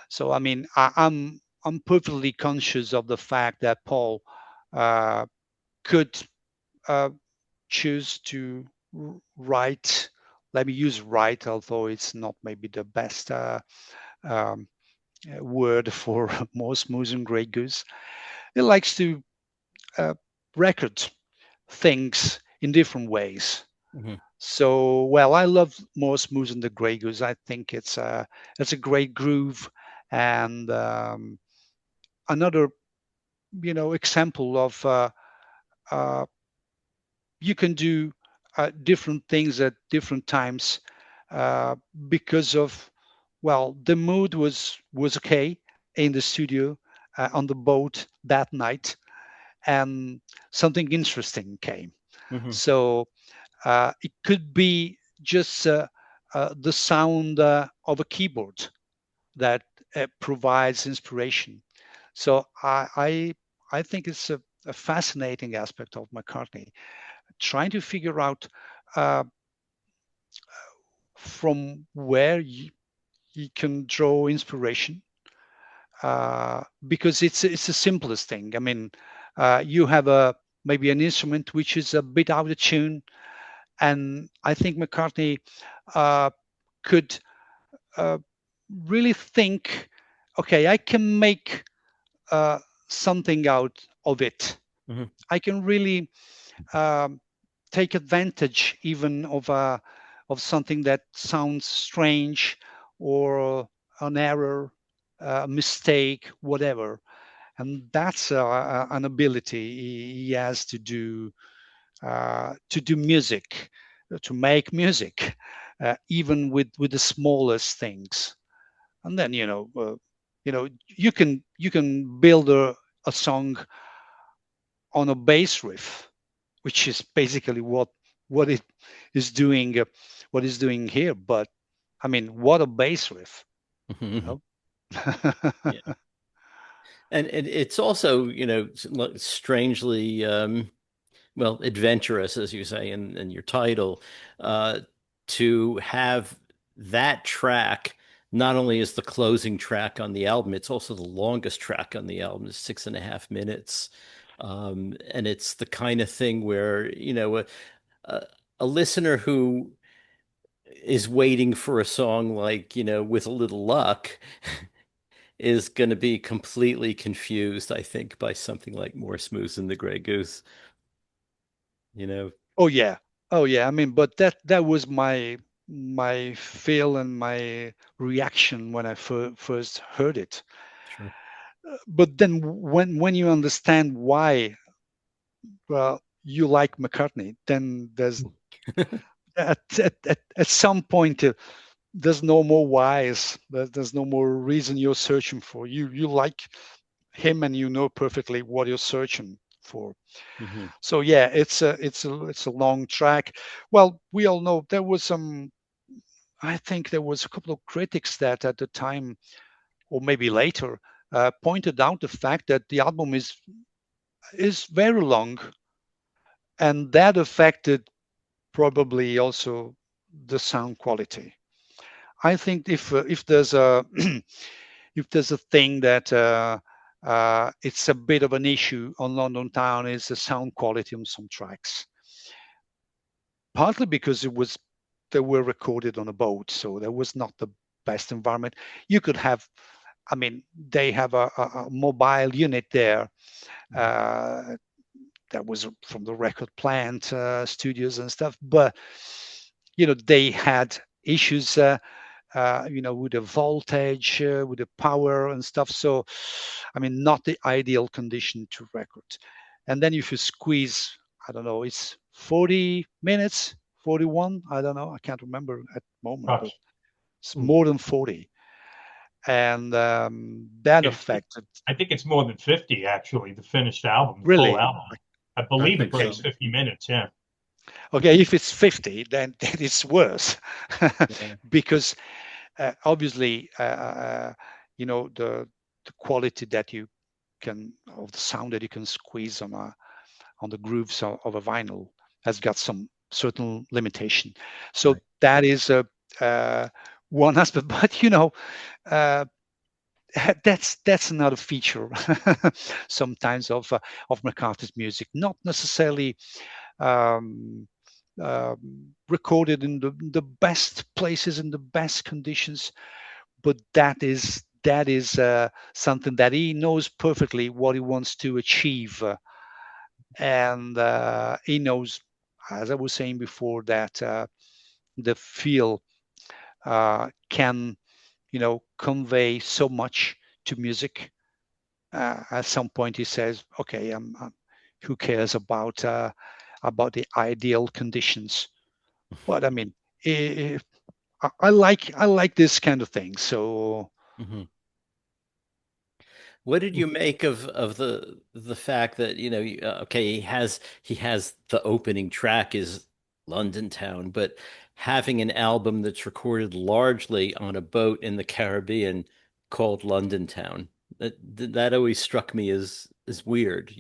So I mean, I'm perfectly conscious of the fact that Paul could choose to write. Let me use write, although it's not maybe the best um, word for Morse Moose and Grey Goose. He likes to record things in different ways. Mm-hmm. So, well, I love Morse Moose and the Grey Goose. I think it's a great groove, and another example of you can do different things at different times because of, well, the mood was okay in the studio on the boat that night, and something interesting came. Mm-hmm. So it could be just the sound of a keyboard that provides inspiration. So I think it's a fascinating aspect of McCartney, trying to figure out from where you can draw inspiration, because it's the simplest thing. I mean, you have maybe an instrument which is a bit out of tune, and I think McCartney could really think, okay, I can make something out of it, I can really take advantage even of something that sounds strange or an error, a mistake, whatever. And that's an ability he has to do music, to make music, even with the smallest things. And then you can build a song on a bass riff, which is basically what it is doing, what is doing here. But I mean, what a bass riff! You know? Yeah. And it's also, strangely, well, adventurous, as you say in your title, to have that track not only is the closing track on the album, it's also the longest track on the album. It's 6.5 minutes. And it's the kind of thing where, a listener who is waiting for a song like, With a Little Luck is going to be completely confused, I think, by something like More Smooth Than the Grey Goose. Oh yeah. I mean, but that was my feel and my reaction when I first heard it. Sure. But then when you understand why, well, you like McCartney, then there's at some point there's no more whys. There's no more reason you're searching for. You like him, and you know perfectly what you're searching for. So yeah, it's a long track. Well, we all know there was some. I think there was a couple of critics that at the time, or maybe later, pointed out the fact that the album is very long, and that affected probably also the sound quality. I think if there's a if there's a thing that it's a bit of an issue on London Town, is the sound quality on some tracks. Partly because they were recorded on a boat, so there was not the best environment. You could have, I mean, they have a mobile unit there that was from the record plant studios and stuff, but they had issues with the voltage, with the power and stuff. So, I mean, not the ideal condition to record. And then if you squeeze, I don't know, it's 40 minutes, 41, I don't know, I can't remember at the moment, but it's more than 40. And that affected. I think it's more than 50, actually, the finished album, the really? full album. I believe it breaks 50 minutes, yeah. Okay, if it's 50, then it's worse. Because obviously, the quality that you can, of the sound that you can squeeze on the grooves of a vinyl has got some certain limitation. So that is one aspect. But that's another feature sometimes of McCartney's music. Not necessarily recorded in the best places, in the best conditions, but that is something that he knows perfectly what he wants to achieve, and he knows, as I was saying before, that the feel can convey so much to music. At some point he says, okay, who cares about the ideal conditions? But I mean, I like this kind of thing. So what did you make of the fact that okay, he has the opening track is London Town, but having an album that's recorded largely on a boat in the Caribbean called London Town, that always struck me as weird,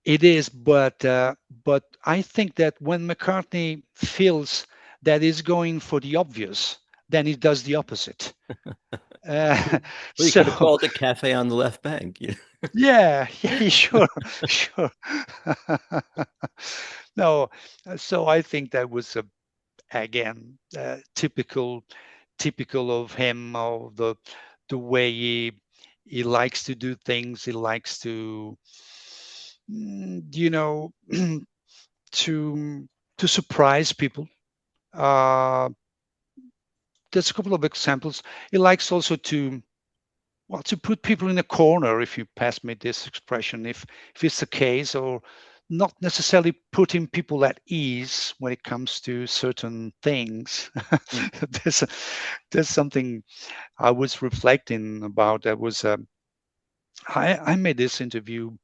It is, but I think that when McCartney feels that he's going for the obvious, then he does the opposite. Well, you could have called it Cafe on the Left Bank. Yeah, sure. No, so I think that was again typical of him, of the way He likes to do things. He likes to, you know, to surprise people. There's a couple of examples. He likes also to, well, to put people in a corner, if you pass me this expression, if it's the case, or not necessarily putting people at ease when it comes to certain things. there's there's something I was reflecting about. That was I made this interview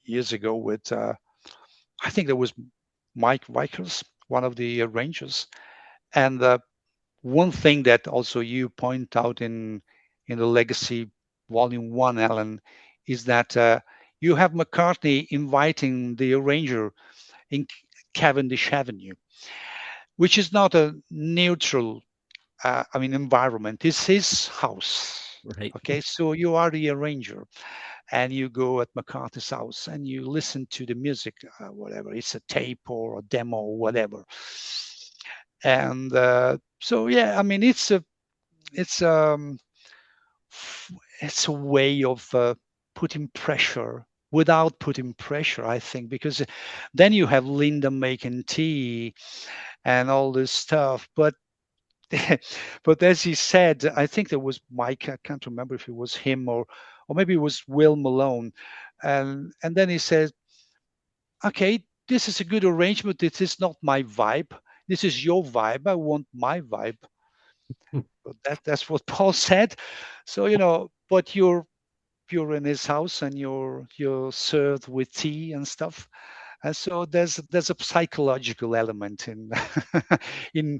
years ago with I think that was Mike Vikers, one of the arrangers, and one thing that also you point out in the Legacy Volume 1, Allan, is that you have McCartney inviting the arranger in Cavendish Avenue, which is not a neutral, environment. It's his house. Right. Okay, so you are the arranger, and you go at McCartney's house and you listen to the music, whatever it's a tape or a demo or whatever. And so yeah, I mean it's it's a way of putting pressure without putting pressure, I think, because then you have Linda making tea and all this stuff. But but as he said, I think there was Mike. I can't remember if it was him or maybe it was Will Malone, and then he said, "Okay, this is a good arrangement. This is not my vibe. This is your vibe. I want my vibe." But that's what Paul said. So but you're in his house and you're served with tea and stuff. And so there's a psychological element in in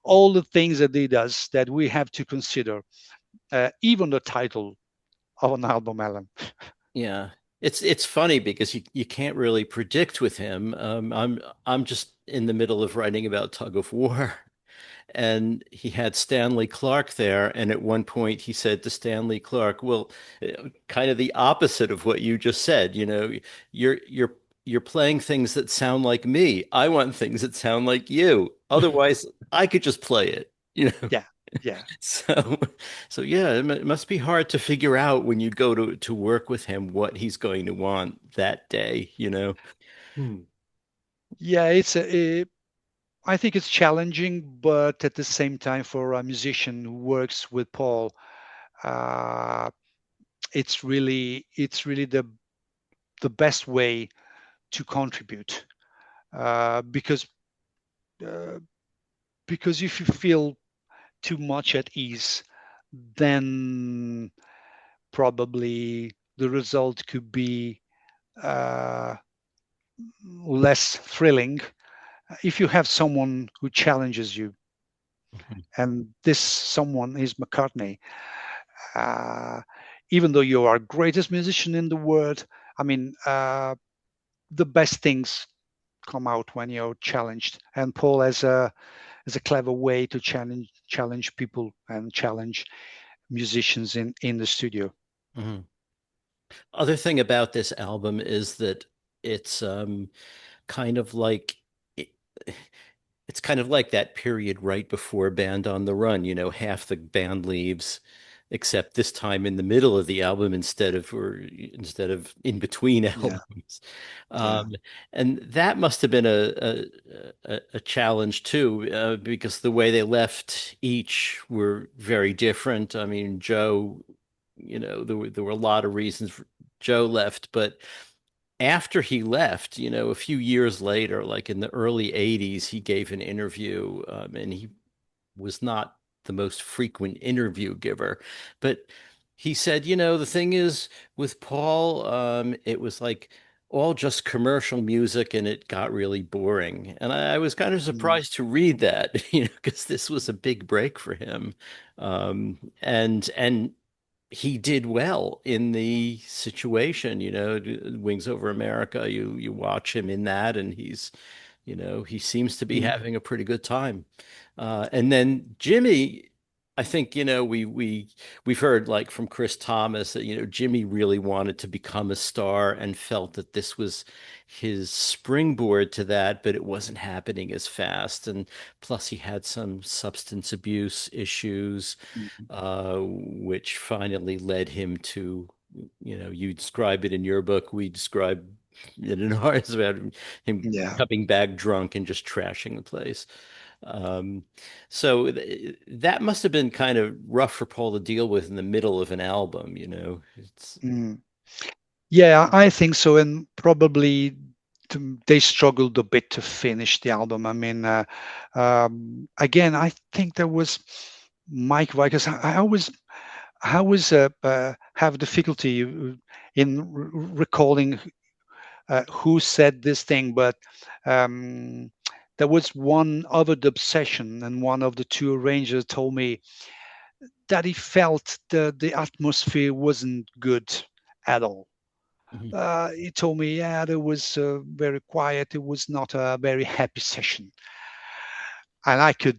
all the things that he does that we have to consider, even the title of an album, Allan. Yeah. It's funny because you can't really predict with him. I'm just in the middle of writing about Tug of War, and he had Stanley Clarke there, and at one point he said to Stanley Clarke, "Well, kind of the opposite of what you just said. You're playing things that sound like me. I want things that sound like you. Otherwise, I could just play it, Yeah, yeah. So, so yeah, it must be hard to figure out when you go to work with him what he's going to want that day. Hmm. Yeah, I think it's challenging, but at the same time, for a musician who works with Paul, uh, it's really the best way to contribute, because uh, because if you feel too much at ease, then probably the result could be uh, less thrilling. If you have someone who challenges you, Mhm. and this someone is McCartney, uh, even though you are greatest musician in the world, I mean, the best things come out when you're challenged. And Paul has a clever way to challenge people and challenge musicians in the studio. Mhm. Other thing about this album is that it's kind of like it, it's kind of like that period right before Band on the Run. Half the band leaves, except this time in the middle of the album instead of in between Yeah, albums. yeah. Um, and that must have been a challenge too, because the way they left each were very different. I mean, Joe, there were a lot of reasons Joe left, but after he left, a few years later, like in the early 80s, he gave an interview, and he was not the most frequent interview giver, but he said, the thing is with Paul, it was like all just commercial music and it got really boring. And I was kind of Mm. surprised to read that, because this was a big break for him. And he did well in the situation, Wings Over America. You watch him in that, and he seems to be Mm. having a pretty good time. And then Jimmy, I think, we've heard like from Chris Thomas that, Jimmy really wanted to become a star and felt that this was his springboard to that, but it wasn't happening as fast. And plus he had some substance abuse issues, which finally led him to, you describe it in your book, we describe it in ours, about him Yeah. coming back drunk and just trashing the place. So that must have been kind of rough for Paul to deal with in the middle of an album, It's Yeah, I think so, and probably they struggled a bit to finish the album. I mean, again, I think there was Mike White, because I always have difficulty in recalling who said this thing, but there was one other dub session, and one of the two arrangers told me that he felt the atmosphere wasn't good at all. He told me, yeah, it was very quiet. It was not a very happy session. And I could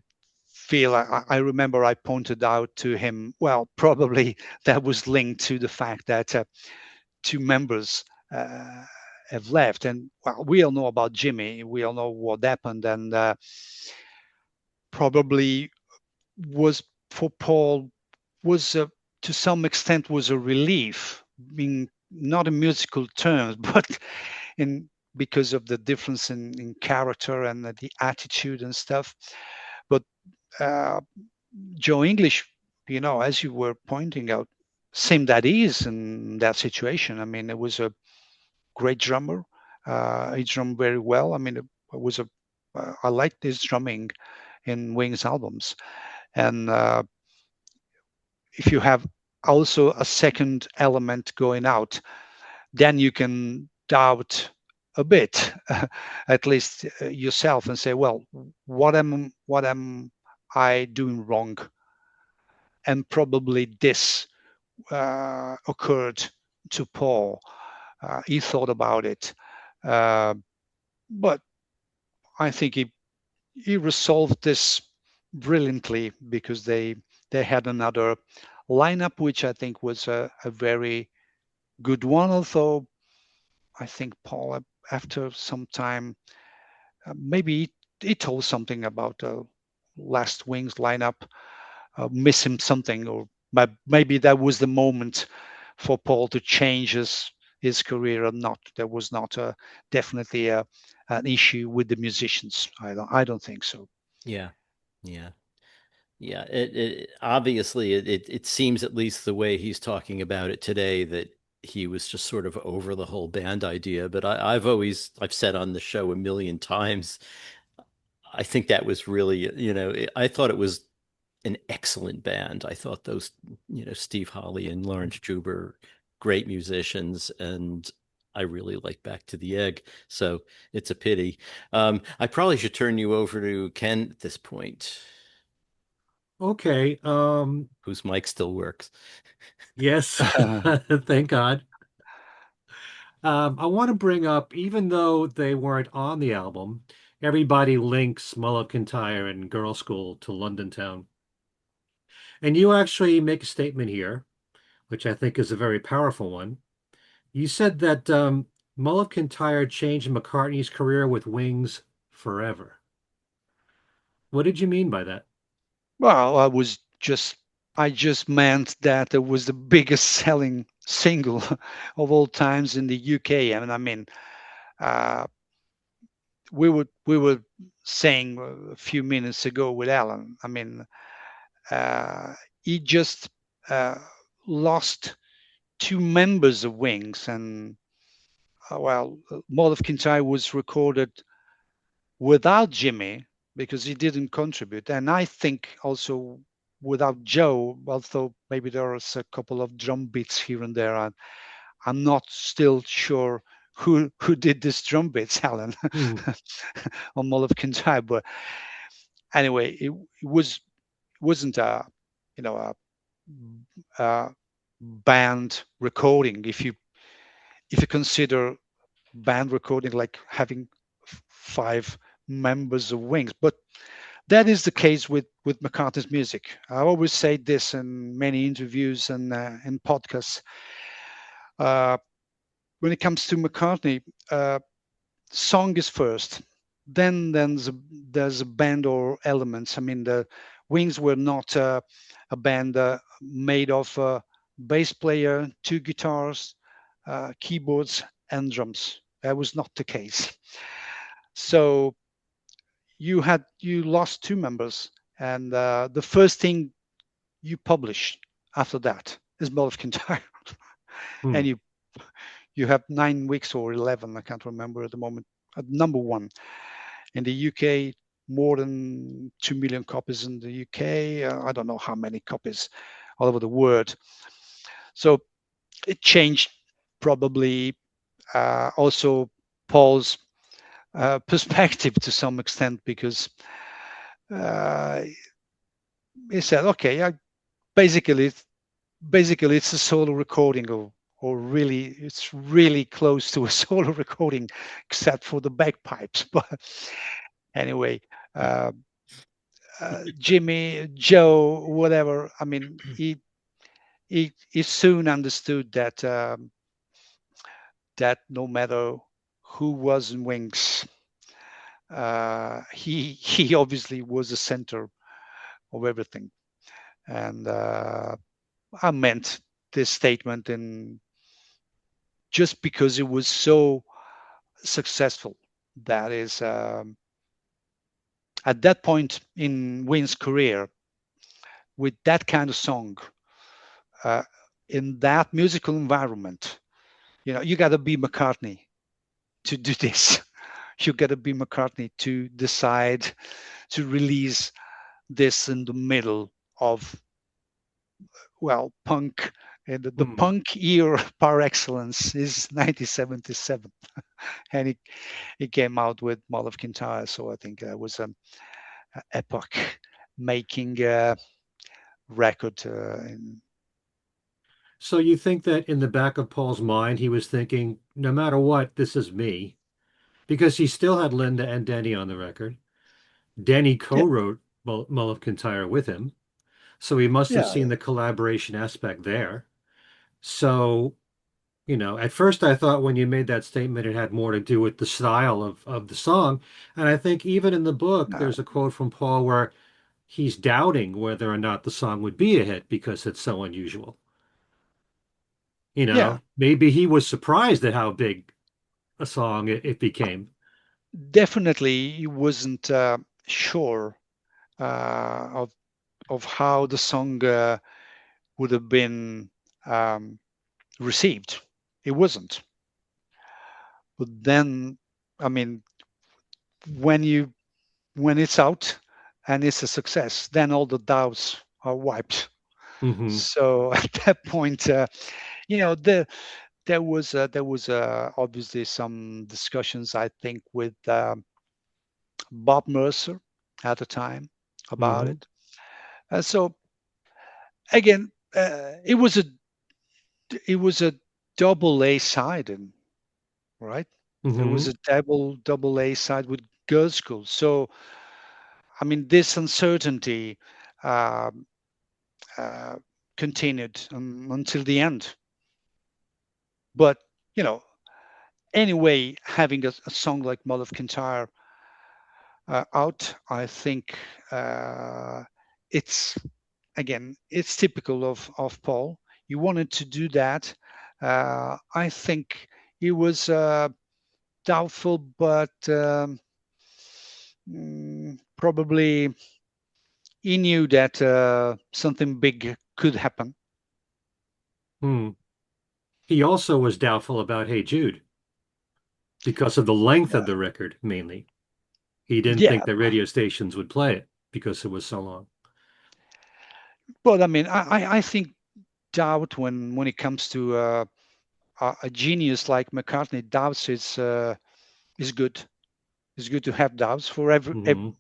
feel, I remember I pointed out to him, well, probably that was linked to the fact that two members have left. And well, we all know about Jimmy. We all know what happened. And probably was for Paul, was to some extent was a relief, being not in musical terms, but in because of the difference in character and the attitude and stuff. But Joe English, as you were pointing out, seemed at ease in that situation. I mean, it was a great drummer. He drummed very well. I mean, it was I liked his drumming in Wings albums. And if you have also a second element going out, then you can doubt a bit, at least yourself, and say, well, what am I doing wrong? And probably this occurred to Paul. He thought about it, but I think he resolved this brilliantly, because they had another lineup, which I think was a very good one. Although I think Paul, after some time, maybe he told something about the last Wings lineup, missing something, or maybe that was the moment for Paul to change his career, or not. There was not definitely an issue with the musicians. I don't think so. Yeah. It obviously it seems, at least the way he's talking about it today, that he was just sort of over the whole band idea. But I've said on the show a million times, I think that was really, I thought it was an excellent band. I thought those, Steve Holley and Lawrence Juber, great musicians, and I really like Back to the Egg. So it's a pity. I probably should turn you over to Ken at this point. Okay. Whose mic still works. Yes, thank God. I want to bring up, even though they weren't on the album, everybody links Mull of Kintyre and Girl School to London Town. And you actually make a statement here, which I think is a very powerful one. You said that Mull of Kintyre changed McCartney's career with Wings forever. What did you mean by that? Well, I just meant that it was the biggest selling single of all times in the UK. I mean, we were saying a few minutes ago with Allan. I mean, he just lost two members of Wings, and well, Mull of Kintyre was recorded without Jimmy, because he didn't contribute, and I think also without Joe, although maybe there's a couple of drum beats here and there. I'm not still sure who did this drum beats, Allan, on Mull of Kintyre. But anyway, it wasn't a band recording. If you consider band recording like having 5 members of Wings, but that is the case with McCartney's music. I always say this in many interviews and in podcasts. When it comes to McCartney, song is first. Then there's a band or elements. I mean, the Wings were not a band made of a bass player, two guitars, keyboards, and drums. That was not the case. So you lost two members, and the first thing you publish after that is Mull of Kintyre, and you have 9 weeks or 11, I can't remember at the moment, at number one. In the UK, more than 2 million copies in the UK. I don't know how many copies all over the world. So it changed probably also Paul's perspective to some extent, because he said, okay, basically it's a solo recording, or really it's really close to a solo recording, except for the bagpipes. But anyway, Jimmy, Joe, whatever. I mean, he soon understood that that no matter who was in Wings, he obviously was the center of everything. And I meant this statement in just because it was so successful. That is, at that point in Wings' career, with that kind of song, in that musical environment, you got to be McCartney to do this. You got to be McCartney to decide to release this in the middle of, well, punk. And the punk year par excellence is 1977, and he came out with Mull of Kintyre. So I think that was an epoch-making record. So you think that in the back of Paul's mind, he was thinking, no matter what, this is me, because he still had Linda and Denny on the record. Denny co-wrote Mull of Kintyre with him, so he must have seen the collaboration aspect there. So, at first I thought when you made that statement, it had more to do with the style of the song. And I think even in the book, there's a quote from Paul where he's doubting whether or not the song would be a hit because it's so unusual. Maybe he was surprised at how big a song it became. Definitely, he wasn't sure of how the song would have been received. It wasn't. But then, I mean, when it's out and it's a success, then all the doubts are wiped. So at that point, there was obviously some discussions, I think, with Bob Mercer at the time about it. So again, it was a double A side, right? It was a double A side with Girls' School. So I mean, this uncertainty continued until the end. But anyway, having a song like Mull of Kintyre out, I think it's typical of Paul. He wanted to do that. I think he was doubtful, but probably he knew that something big could happen. He also was doubtful about Hey Jude because of the length of the record, mainly. He didn't think the radio stations would play it because it was so long. But I mean, I think doubt when it comes to a genius like McCartney, doubts is good. It's good to have doubts for everyone.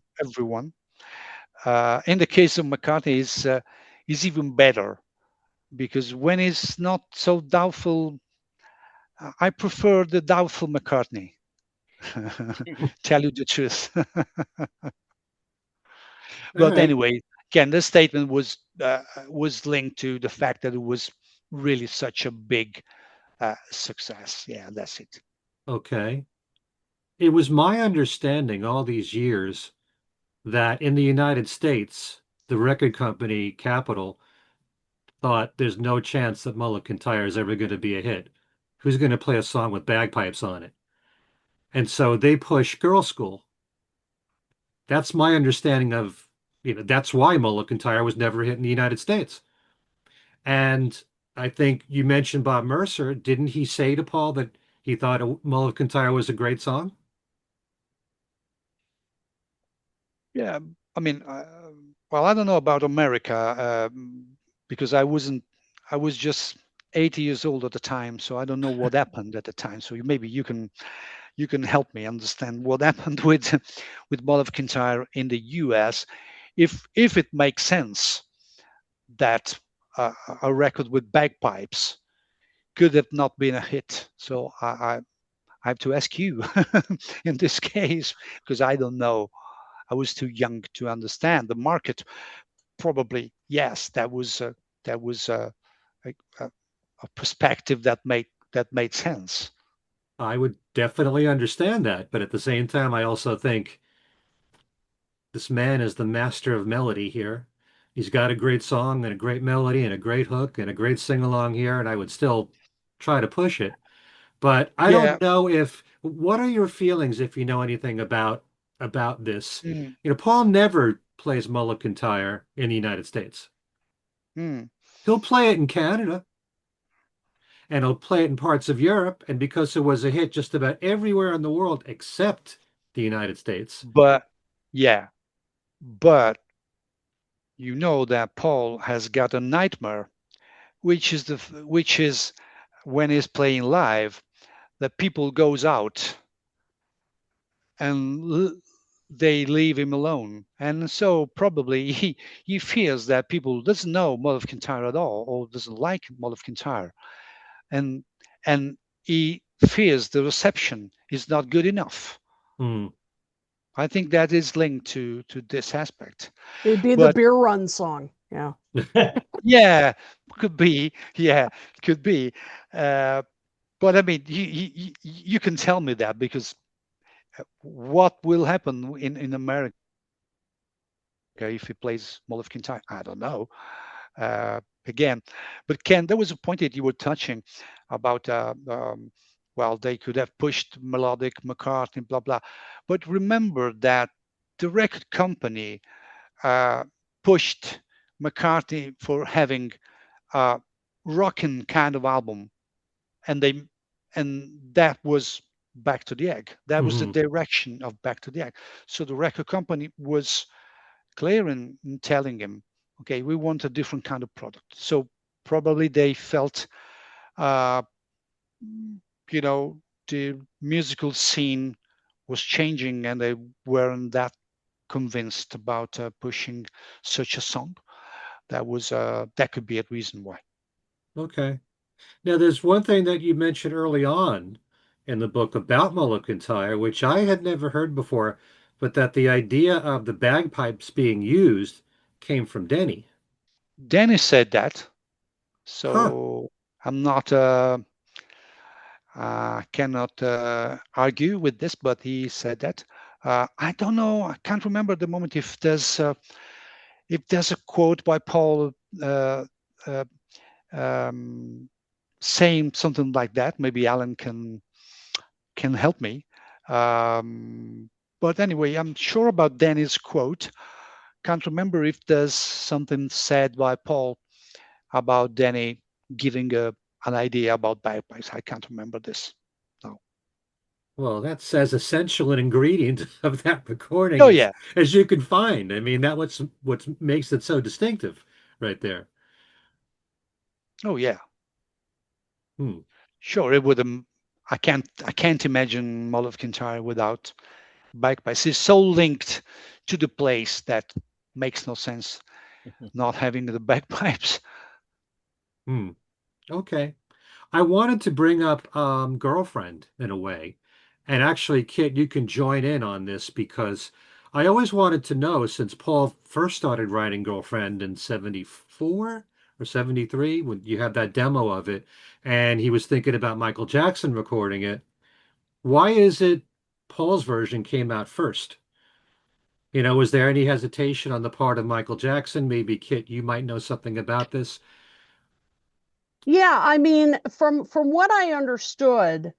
In the case of McCartney, is even better, because when he's not so doubtful, I prefer the doubtful McCartney. Tell you the truth. All But right. anyway, again, this statement was linked to the fact that it was really such a big success. Yeah, that's it. Okay. It was my understanding all these years that in the United States, the record company Capitol thought there's no chance that Mull of Kintyre is ever going to be a hit. Who's going to play a song with bagpipes on it? And so they push Girl School. That's my understanding of, that's why Mull of Kintyre was never a hit in the United States. And I think you mentioned Bob Mercer. Didn't he say to Paul that he thought Mull of Kintyre was a great song? Yeah, I mean, well, I don't know about America because I wasn't. I was just 80 years old at the time, so I don't know what happened at the time. So maybe you can help me understand what happened with Mull of Kintyre in the U.S. If it makes sense that a record with bagpipes could have not been a hit. So I have to ask you in this case because I don't know. I was too young to understand the market. Probably yes, that was a, a perspective that made sense. I would definitely understand that, but at the same time, I also think this man is the master of melody here. He's got a great song and a great melody and a great hook and a great sing-along here, and I would still try to push it. But I Yeah. don't know if what are your feelings if you know anything about this? Mm, Paul never plays Mull of Kintyre in the United States. mm. He'll play it in Canada and he'll play it in parts of Europe, and because it was a hit just about everywhere in the world except the United States. But yeah, but you know that Paul has got a nightmare, which is when he's playing live, that people goes out and they leave him alone, and so probably he fears that people doesn't know Mull of Kintyre at all or doesn't like Mull of Kintyre, and and he fears the reception is not good enough. Hmm. I think that is linked to this aspect. It'd be the But beer run song. Yeah. yeah, could be. Yeah, could be. Uh, but I mean, you can tell me that because what will happen in America if he plays Mull of Kintyre? I don't know. Again, but Ken, there was a point that you were touching about. Well, they could have pushed melodic McCartney, blah blah. But remember that the record company uh, pushed McCartney for having a rocking kind of album, and that was Back to the Egg. That was the Hmm. direction of Back to the Egg. So the record company was clear in telling him, okay, we want a different kind of product. So probably they felt, uh, you know, the musical scene was changing, and they weren't that convinced about pushing such a song. That could be a reason why. Okay. Now, there's one thing that you mentioned early on in the book about Mull of Kintyre, which I had never heard before, but that the idea of the bagpipes being used came from Denny. Dennis said that, Huh. so I'm not cannot argue with this, but he said that. I don't know. I can't remember at the moment if there's a quote by Paul uh, um, saying something like that. Maybe Alan can help me. But anyway, I'm sure about Danny's quote. Can't remember if there's something said by Paul about Danny giving an idea about bagpipes. I can't remember this. No. Well, that's as essential an ingredient of that recording Oh as yeah. as you can find. I mean, that what makes it so distinctive right there. Oh yeah. Hmm. Sure. It would. I can't imagine Mull of Kintyre without bagpipes. It's so linked to the place that makes no sense not having the bagpipes. Hmm. Okay. I wanted to bring up girlfriend in a way. And actually, Kit, you can join in on this because I always wanted to know, since Paul first started writing Girlfriend in 74 or 73, when you have that demo of it, and he was thinking about Michael Jackson recording it, why is it Paul's version came out first? Was there any hesitation on the part of Michael Jackson? Maybe Kit, you might know something about this. Yeah, I mean, from what I understood,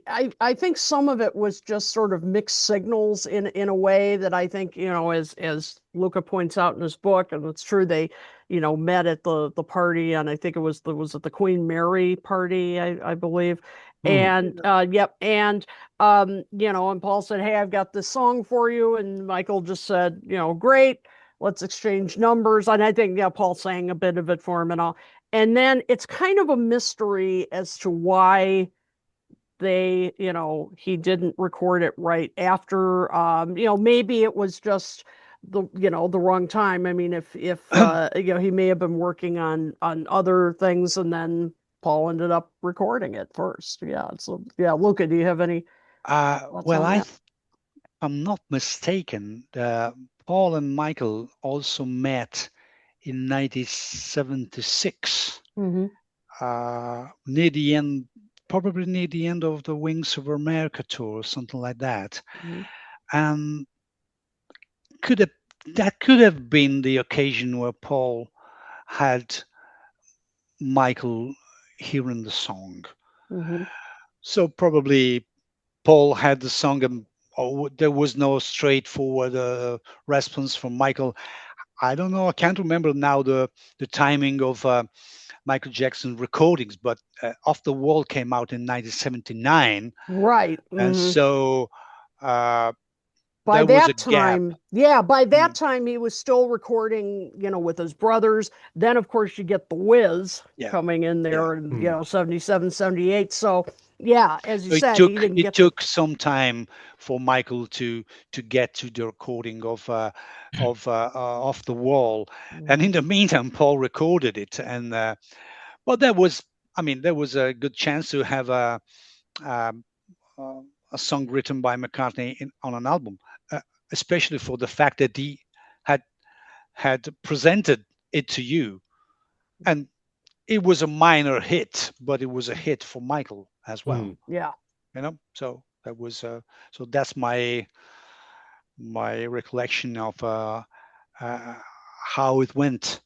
I think some of it was just sort of mixed signals in a way that I think, as Luca points out in his book, and it's true, they, met at the party, and I think was it the Queen Mary party, I believe. And yep, and and Paul said, "Hey, I've got this song for you," and Michael just said, "Great, let's exchange numbers." And I think, yeah, Paul sang a bit of it for him and all. And then it's kind of a mystery as to why he didn't record it right after. Maybe it was just the wrong time. I mean, if he may have been working on other things, and then Paul ended up recording it first. Yeah. So yeah, Luca, do you have any thoughts Well, on that? if I'm not mistaken, Paul and Michael also met in 1976, near the end, probably near the end of the Wings of America tour, something like that. And that could have been the occasion where Paul had Michael hearing the song. So probably Paul had the song, and there was no straightforward response from Michael. I don't know. I can't remember now the timing of Michael Jackson recordings, but Off the Wall came out in 1979, right? And so by there was that a gap. time, by that time he was still recording, with his brothers. Then of course you get the Wiz coming in there, and 77, 78. So yeah, as you said, he didn't it took some time for Michael to get to the recording of Off the Wall, and in the meantime, Paul recorded it. And well, there was a good chance to have a song written by McCartney on an album, especially for the fact that he had presented it to you, and it was a minor hit, but it was a hit for Michael as well. Yeah. So that was so that's my recollection of how it went.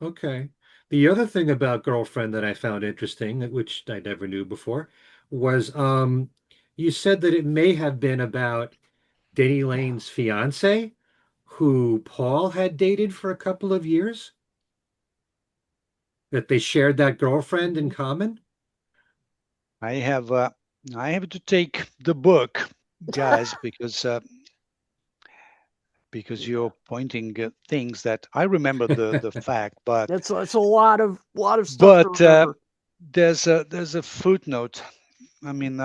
Okay. The other thing about Girlfriend that I found interesting, which I never knew before, was you said that it may have been about Denny Lane's fiance, who Paul had dated for a couple of years, that they shared that girlfriend in common. I have to take the book, guys, because you're pointing at things that I remember the fact, but it's a lot of stuff. But there's a footnote. I mean,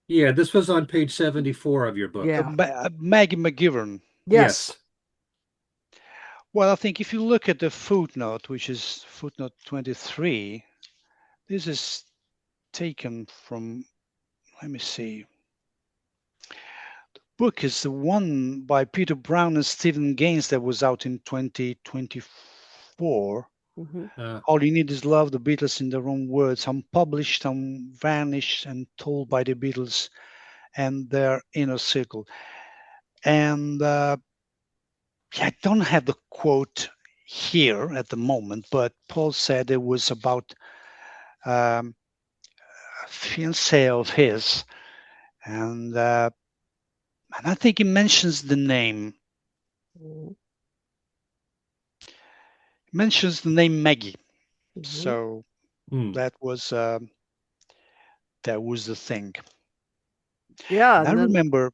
yeah, this was on page 74 of your book. Yeah, Maggie McGivern. Yes. Well, I think if you look at the footnote, which is footnote 23, this is taken from, let me see. The book is the one by Peter Brown and Stephen Gaines that was out in 2024. All You Need Is Love, The Beatles in Their Own Words, unpublished, unvarnished, and told by the Beatles and their inner circle. And I don't have the quote here at the moment, but Paul said it was about a fiancée of his, and I think he mentions the name. Mentions the name Maggie. So that was the thing. Yeah, and I remember.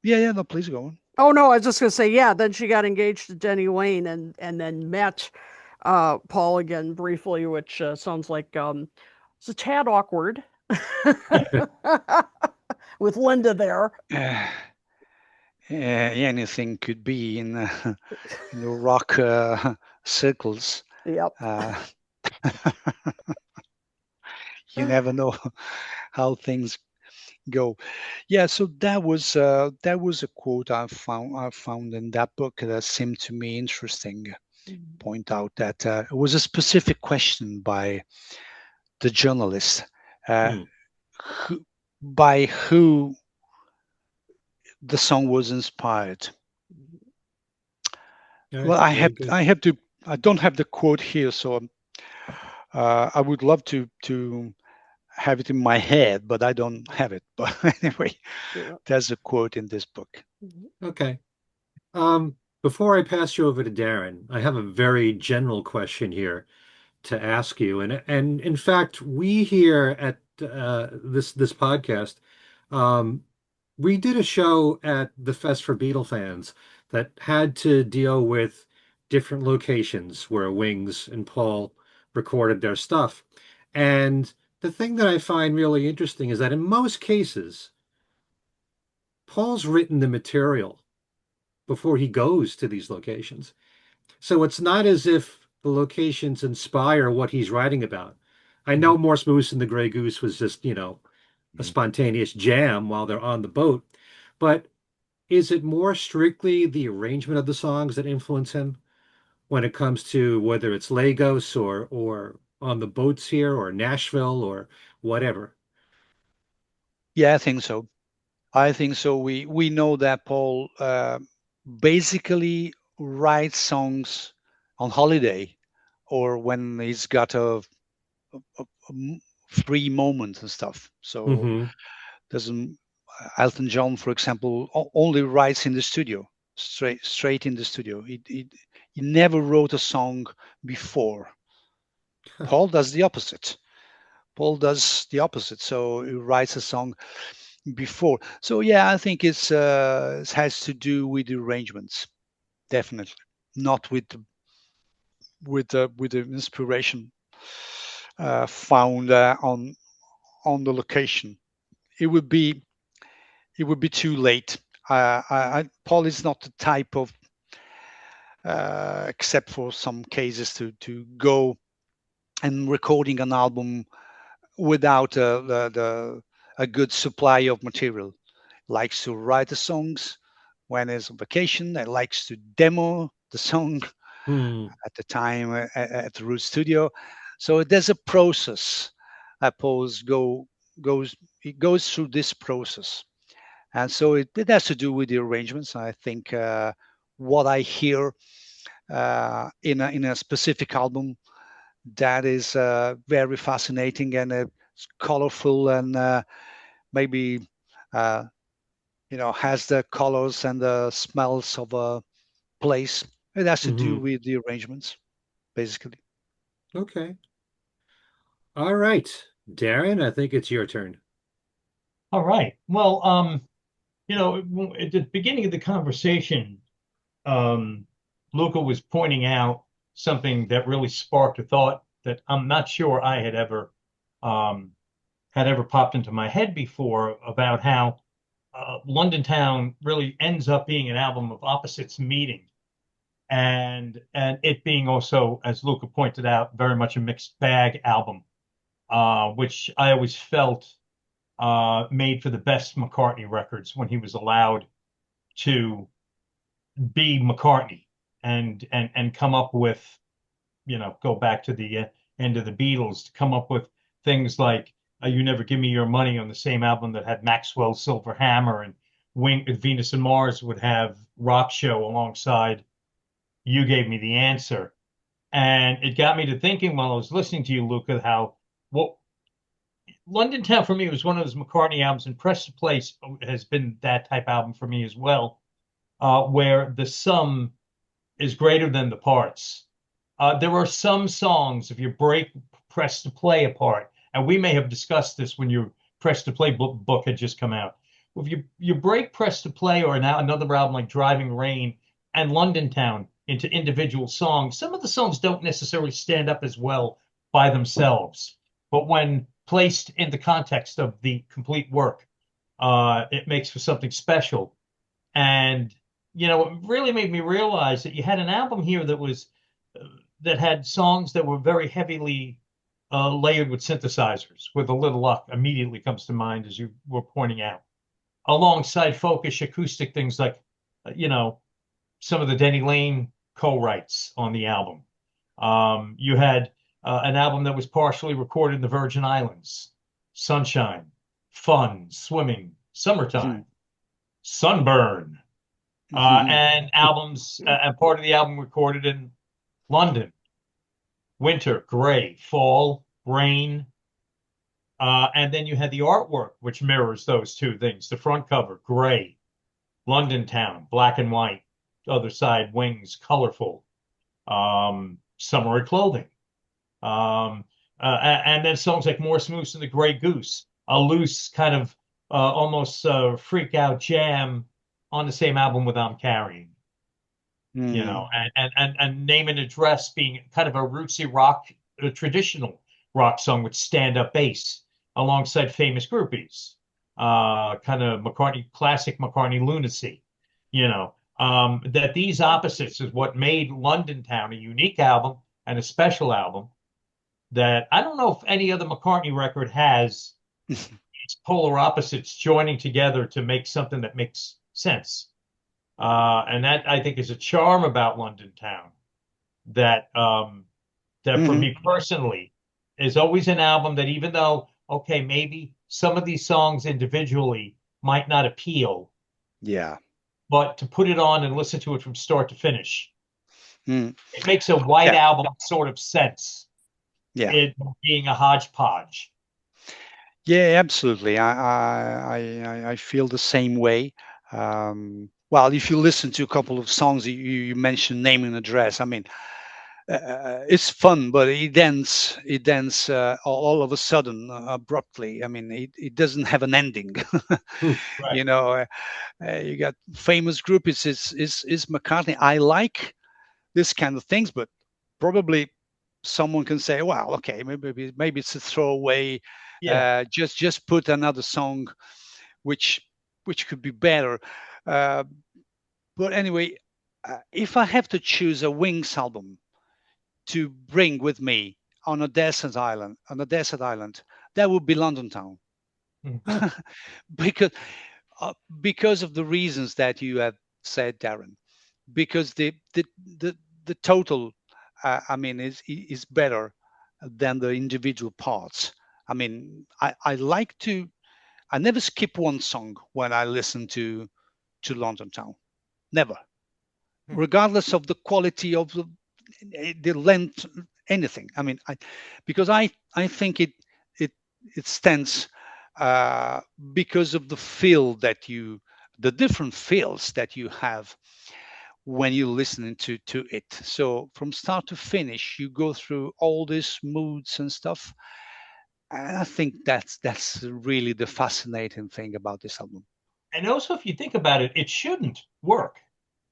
Yeah. No, please go on. Oh no, I was just gonna say, yeah. Then she got engaged to Denny Lane, and then met Paul again briefly, which sounds like it's a tad awkward with Linda there. Anything could be in the rock circles. Yep. You never know how things go. Yeah, so that was a quote I found in that book that seemed to me interesting. Point out that it was a specific question by the journalist, Hmm. by who the song was inspired. All Well, right, very good. I don't have the quote here, so I would love to have it in my head, but I don't have it. But anyway, Yeah. there's a quote in this book. Okay. Before I pass you over to Darren, I have a very general question here to ask you. And in fact, we here at this podcast, um, we did a show at the Fest for Beatle fans that had to deal with different locations where Wings and Paul recorded their stuff. And the thing that I find really interesting is that in most cases, Paul's written the material before he goes to these locations. So it's not as if the locations inspire what he's writing about. I know Morse Moose and the Grey Goose was just, a spontaneous jam while they're on the boat, but is it more strictly the arrangement of the songs that influence him when it comes to whether it's Lagos or on the boats here or Nashville or whatever? Yeah, I think so. We know that Paul basically writes songs on holiday or when he's got a free moment and stuff. So Hmm. doesn't Elton John, for example, only writes in the studio, straight in the studio. He never wrote a song before. Paul does the opposite. So he writes a song before. So yeah, I think it has to do with the arrangements, definitely, not with the inspiration found on the location. It would be too late. Paul is not the type of, except for some cases, to go and recording an album without a good supply of material. Likes to write the songs when he's on vacation, and likes to demo the song Hmm. at the time at the Root Studio. So there's a process. Paul's goes it goes through this process, and so it has to do with the arrangements. I think what I hear in a specific album, that is very fascinating and colorful, and maybe uh, has the colors and the smells of a place. It has to do Hmm. with the arrangements, basically. Okay. All right. Darren, I think it's your turn. All right. Well, at the beginning of the conversation, um, Luca was pointing out something that really sparked a thought that I'm not sure I um, had ever popped into my head before about how London Town really ends up being an album of opposites meeting, and it being also, as Luca pointed out, very much a mixed bag album, which I always felt made for the best McCartney records when he was allowed to be McCartney and come up with, go back to the end of the Beatles to come up with things like "You Never Give Me Your Money" on the same album that had Maxwell's Silver Hammer, and Venus and Mars would have Rock Show alongside "You Gave Me the Answer." And it got me to thinking while I was listening to you, Luca, how what London Town for me was one of those McCartney albums, and Press to Play has been that type album for me as well, where the sum is greater than the parts. There are some songs, if you break Press to Play apart, and we may have discussed this when your Press to Play book had just come out. If you break Press to Play or now another album like Driving Rain and London Town into individual songs, some of the songs don't necessarily stand up as well by themselves. But when placed in the context of the complete work, it makes for something special. And it really made me realize that you had an album here that had songs that were very heavily layered with synthesizers, with a little luck, immediately comes to mind as you were pointing out. Alongside folkish acoustic things like, some of the Denny Lane co-writes on the album. You had an album that was partially recorded in the Virgin Islands, Sunshine, Fun, Swimming, Summertime, Sunburn, and part of the album recorded in London, Winter, Gray, Fall, Rain. And then you had the artwork, which mirrors those two things. The front cover, gray, London town, black and white. Other side, wings, colorful. Summery clothing. And then songs like Morse Moose and the Grey Goose, a loose kind of almost freak out jam on the same album with I'm Carrying. And Name and Address being kind of a rootsy rock, a traditional rock song with stand-up bass alongside Famous Groupies, kind of classic McCartney lunacy, that these opposites is what made London Town a unique album and a special album that I don't know if any other McCartney record has these polar opposites joining together to make something that makes sense. And that I think is a charm about London Town that for me personally is always an album that even though, okay, maybe some of these songs individually might not appeal. Yeah. But to put it on and listen to it from start to finish, it makes a white album sort of sense. Yeah. It being a hodgepodge. Yeah, absolutely. I feel the same way. Well, if you listen to a couple of songs, you mentioned Name and Address. I mean, it's fun, but it ends all of a sudden abruptly. I mean, it doesn't have an ending. Right. You got Famous Group. Is McCartney. I like this kind of things, but probably someone can say, well, okay, maybe it's a throwaway. Yeah. Just put another song, which could be better. But anyway, if I have to choose a Wings album to bring with me on a desert island, that would be London Town. because of the reasons that you have said, Darren. Because the total, I mean, is better than the individual parts. I mean, I never skip one song when I listen to London Town, never, regardless of the quality of the length, anything. I mean, because I think it stands because of the feel that the different feels that you have when you're listening to it. So from start to finish, you go through all these moods and stuff. And I think that's really the fascinating thing about this album. And also, if you think about it, it shouldn't work.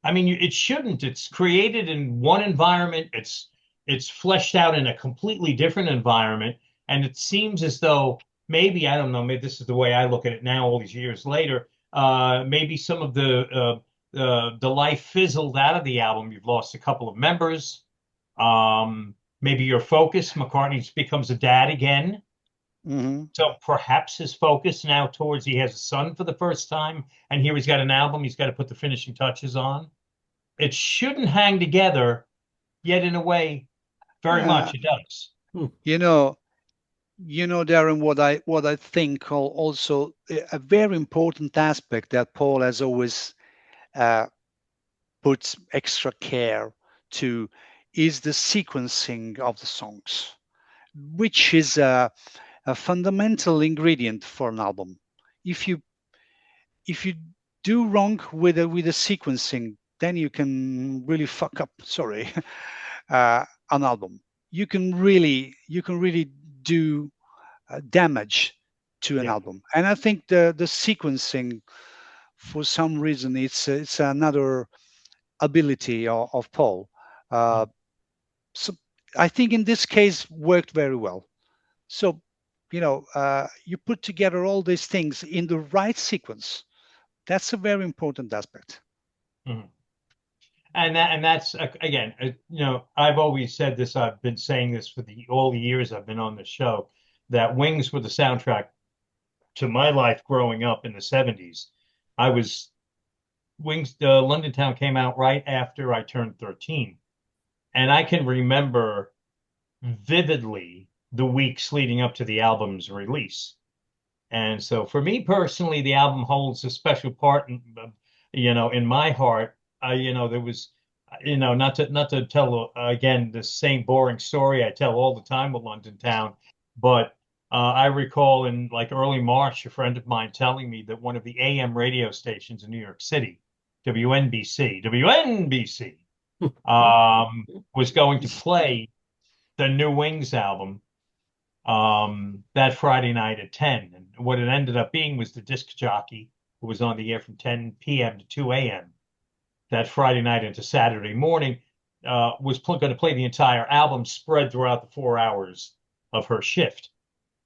I mean, it shouldn't. It's created in one environment. It's fleshed out in a completely different environment. And it seems as though maybe, I don't know, maybe this is the way I look at it now, all these years later, maybe some of the life fizzled out of the album. You've lost a couple of members. Maybe your focus, McCartney becomes a dad again. So perhaps his focus now towards he has a son for the first time, and here he's got an album he's got to put the finishing touches on. It shouldn't hang together, yet in a way, very much it does. Darren, what I think also a very important aspect that Paul has always puts extra care to is the sequencing of the songs, which is a fundamental ingredient for an album. If you do wrong with the sequencing, then you can really fuck up. Sorry, an album. You can really do damage to an album. And I think the sequencing, for some reason, it's another ability of Paul. So I think in this case worked very well. So you put together all these things in the right sequence. That's a very important aspect. And that's again, I've always said this. I've been saying this for all the years I've been on the show, that Wings were the soundtrack to my life growing up in the 70s. I was Wings, London Town came out right after I turned 13. And I can remember vividly the weeks leading up to the album's release. And so for me personally, the album holds a special part in my heart. There was, not to tell again the same boring story I tell all the time with London Town, but I recall in like early March, a friend of mine telling me that one of the AM radio stations in New York City, WNBC, was going to play the new Wings album that Friday night at 10. And what it ended up being was the disc jockey who was on the air from 10 p.m. to 2 a.m. that Friday night into Saturday morning was going to play the entire album spread throughout the 4 hours of her shift.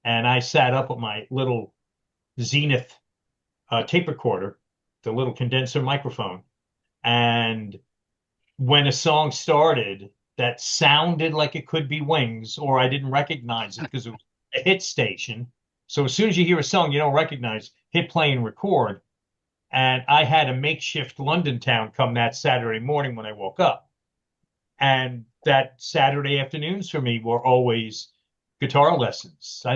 And I sat up with my little Zenith tape recorder, the little condenser microphone. And when a song started that sounded like it could be Wings, or I didn't recognize it because it was a hit station. So as soon as you hear a song you don't recognize, hit play and record. And I had a makeshift London Town come that Saturday morning when I woke up. And that Saturday afternoons for me were always guitar lessons. I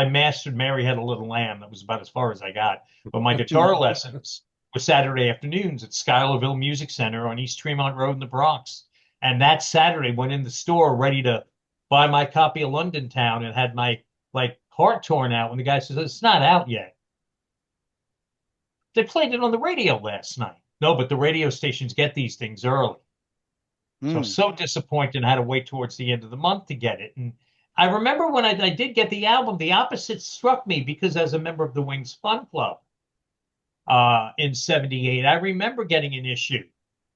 mastered Mary Had a Little Lamb. That was about as far as I got. But my guitar lessons were Saturday afternoons at Schuylerville Music Center on East Tremont Road in the Bronx. And that Saturday went in the store ready to buy my copy of London Town and had my heart torn out when the guy says, it's not out yet. They played it on the radio last night. No, but the radio stations get these things early. So disappointed and had to wait towards the end of the month to get it. And I remember when I did get the album, the opposite struck me because as a member of the Wings Fun Club in 78, I remember getting an issue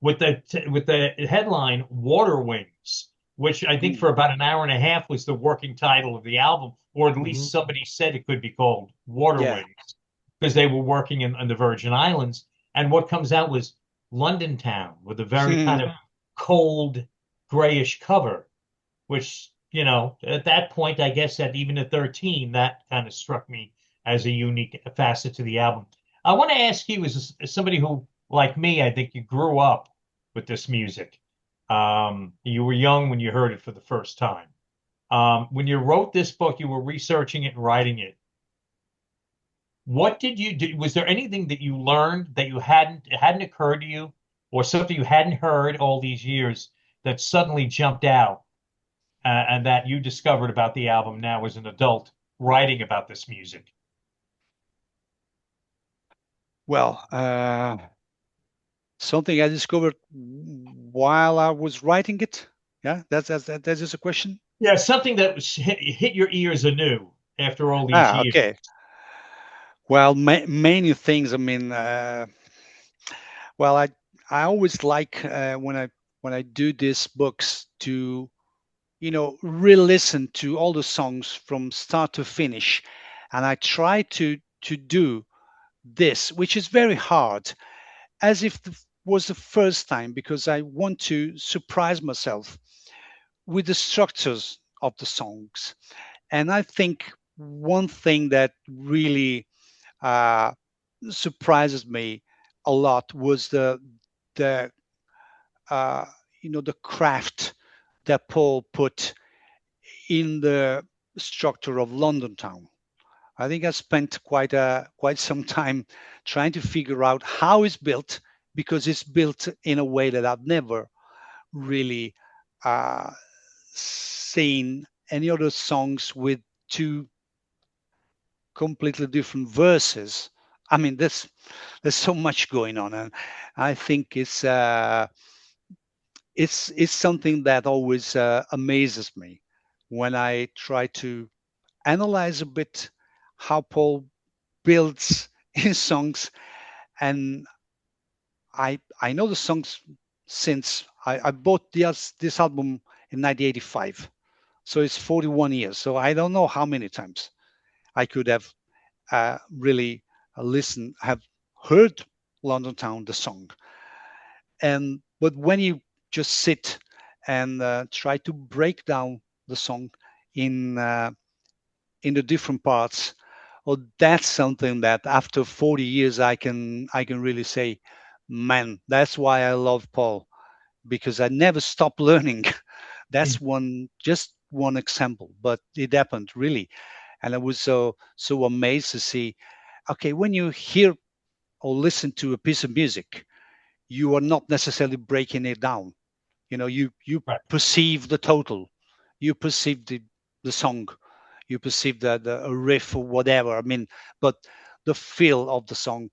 with the headline Water Wings, which I think for about an hour and a half was the working title of the album, or at least somebody said it could be called Water Wings because they were working in the Virgin Islands. And what comes out was London Town with a very kind of cold, grayish cover, which, at that point, I guess that even at 13, that kind of struck me as a unique facet to the album. I want to ask you, as somebody who, like me, I think you grew up with this music. You were young when you heard it for the first time. When you wrote this book, you were researching it and writing it. What did you do? Was there anything that you learned that it hadn't occurred to you, or something you hadn't heard all these years that suddenly jumped out and that you discovered about the album now as an adult writing about this music? Well, something I discovered while I was writing it. Yeah, that's just a question. Yeah, something that hit your ears anew after all these years. Okay. Well, many things. I mean, well, I always like when I do these books to, re-listen to all the songs from start to finish, and I try to do this, which is very hard, as if it was the first time, because I want to surprise myself with the structures of the songs. And I think one thing that really surprises me a lot was the craft that Paul put in the structure of London Town. I think I spent quite some time trying to figure out how it's built, because it's built in a way that I've never really seen any other songs with two completely different verses. I mean, there's so much going on, and I think it's something that always amazes me when I try to analyze a bit how Paul builds his songs. And I know the songs since I bought this album in 1985, so it's 41 years. So I don't know how many times I could have have heard London Town, the song. And But when you just sit and try to break down the song in the different parts, well, that's something that after 40 years I can really say, man, that's why I love Paul, because I never stopped learning. That's just one example, but it happened really, and I was so amazed to see. Okay, when you hear or listen to a piece of music, you are not necessarily breaking it down. You Right. perceive the total, you perceive the song, you perceive the riff or whatever. I mean, but the feel of the song,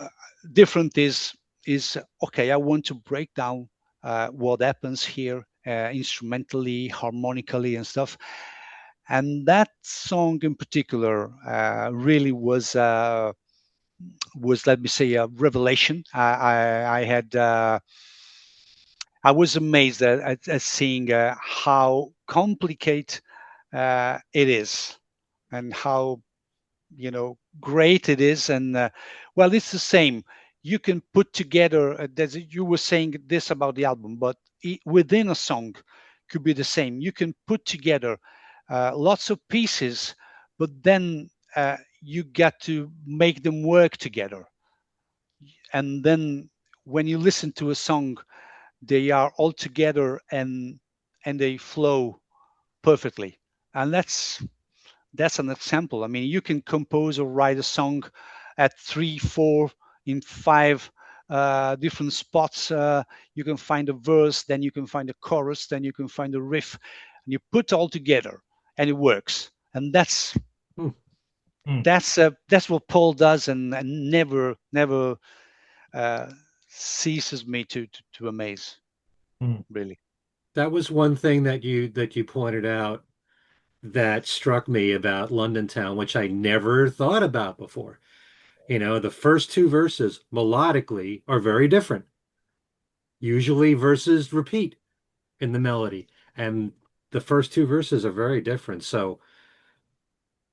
uh, different is okay. I want to break down what happens here, instrumentally, harmonically, and stuff. And that song in particular really was, let me say, a revelation. I had I was amazed at seeing how complicated it is, and how great it is. And well, it's the same. You can put together. You were saying this about the album, but within a song could be the same. You can put together lots of pieces, but then you got to make them work together. And then when you listen to a song, they are all together, and they flow perfectly. And that's an example. I mean, you can compose or write a song at 3, 4, in 5 different spots. You can find a verse, then you can find a chorus, then you can find a riff, and you put all together, and it works. And that's that's what Paul does, and never ceases me to amaze. Really. That was one thing that you pointed out that struck me about London Town, which I never thought about before. The first two verses melodically are very different. Usually verses repeat in the melody, and the first two verses are very different. So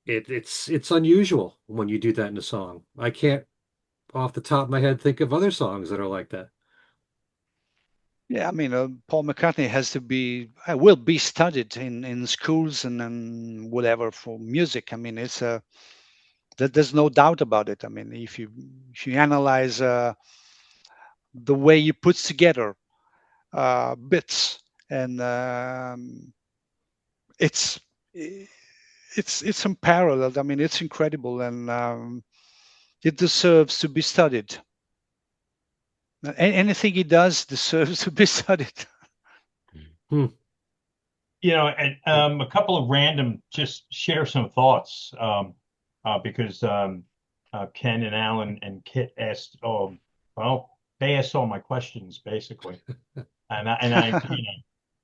it's unusual when you do that in a song. I can't off the top of my head think of other songs that are like that. Yeah, I mean, Paul McCartney has to be will be studied in schools and whatever for music. I mean, it's there's no doubt about it. I mean, if you analyze the way he puts together bits, and it's it's unparalleled. I mean, it's incredible, and it deserves to be studied. Anything he does deserves to be studied. And a couple of random, just share some thoughts, because Ken and Alan and Kit asked, they asked all my questions basically, and I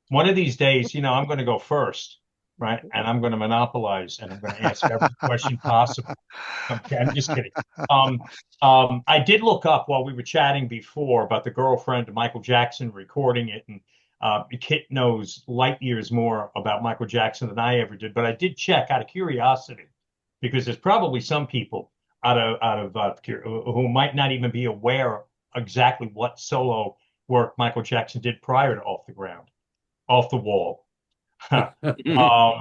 one of these days, I'm going to go first, right? And I'm going to monopolize, and I'm going to ask every question possible. Okay, I'm just kidding. I did look up while we were chatting before about the girlfriend of Michael Jackson recording it, and Kit knows light years more about Michael Jackson than I ever did. But I did check out of curiosity, because there's probably some people who might not even be aware exactly what solo work Michael Jackson did prior to Off the Wall.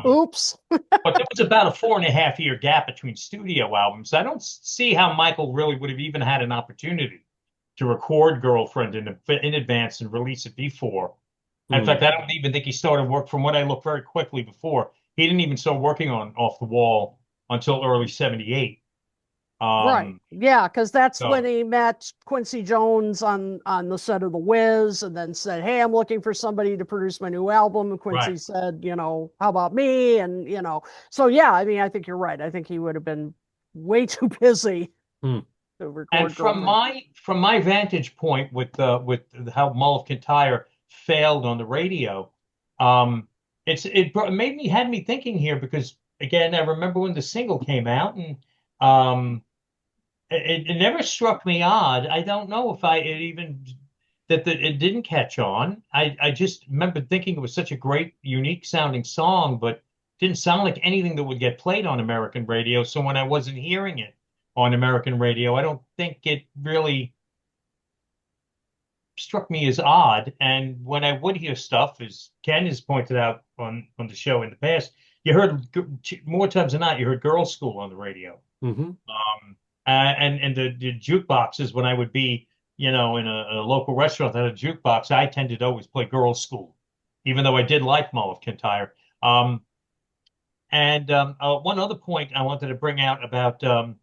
Oops. But there was about a 4.5 year gap between studio albums. I don't see how Michael really would have even had an opportunity to record Girlfriend in advance and release it before. In fact, I don't even think he started work, from what I looked very quickly before. He didn't even start working on Off the Wall until early 78. Right. Yeah, because that's when he met Quincy Jones on the set of The Wiz, and then said, "Hey, I'm looking for somebody to produce my new album." And Quincy said, "How about me?" And so yeah, I mean, I think you're right. I think he would have been way too busy to record. And from my vantage point, with how Mull of Kintyre failed on the radio, it had me thinking here, because again, I remember when the single came out, and it never struck me odd. I don't know if it didn't catch on. I just remember thinking it was such a great, unique sounding song, but didn't sound like anything that would get played on American radio. So when I wasn't hearing it on American radio, I don't think it really struck me as odd. And when I would hear stuff, as Ken has pointed out on the show in the past, you heard more times than not, you heard Girls' School on the radio. Mm-hmm. And the jukeboxes, when I would be, in a local restaurant that had a jukebox, I tended to always play Girls' School, even though I did like Mull of Kintyre. One other point I wanted to bring out about, and